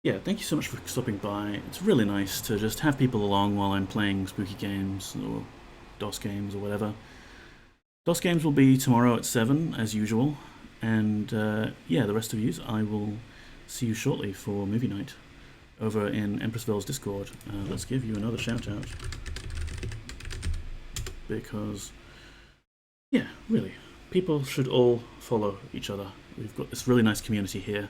Yeah, thank you so much for stopping by. It's really nice to just have people along while I'm playing spooky games or DOS games or whatever. DOS games will be tomorrow at 7 as usual, and yeah, the rest of you, I will see you shortly for movie night over in Empressville's Discord. Let's give you another shout out. Because, yeah, really, people should all follow each other. We've got this really nice community here.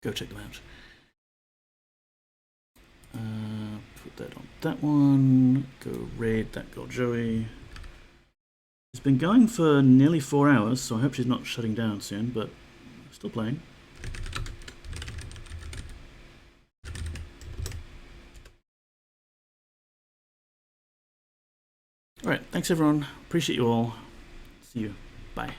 Go check them out. Put that on that one. Go raid that girl Joey. It's been going for nearly 4 hours, so I hope she's not shutting down soon, but still playing. Thanks everyone. Appreciate you all. See you. Bye.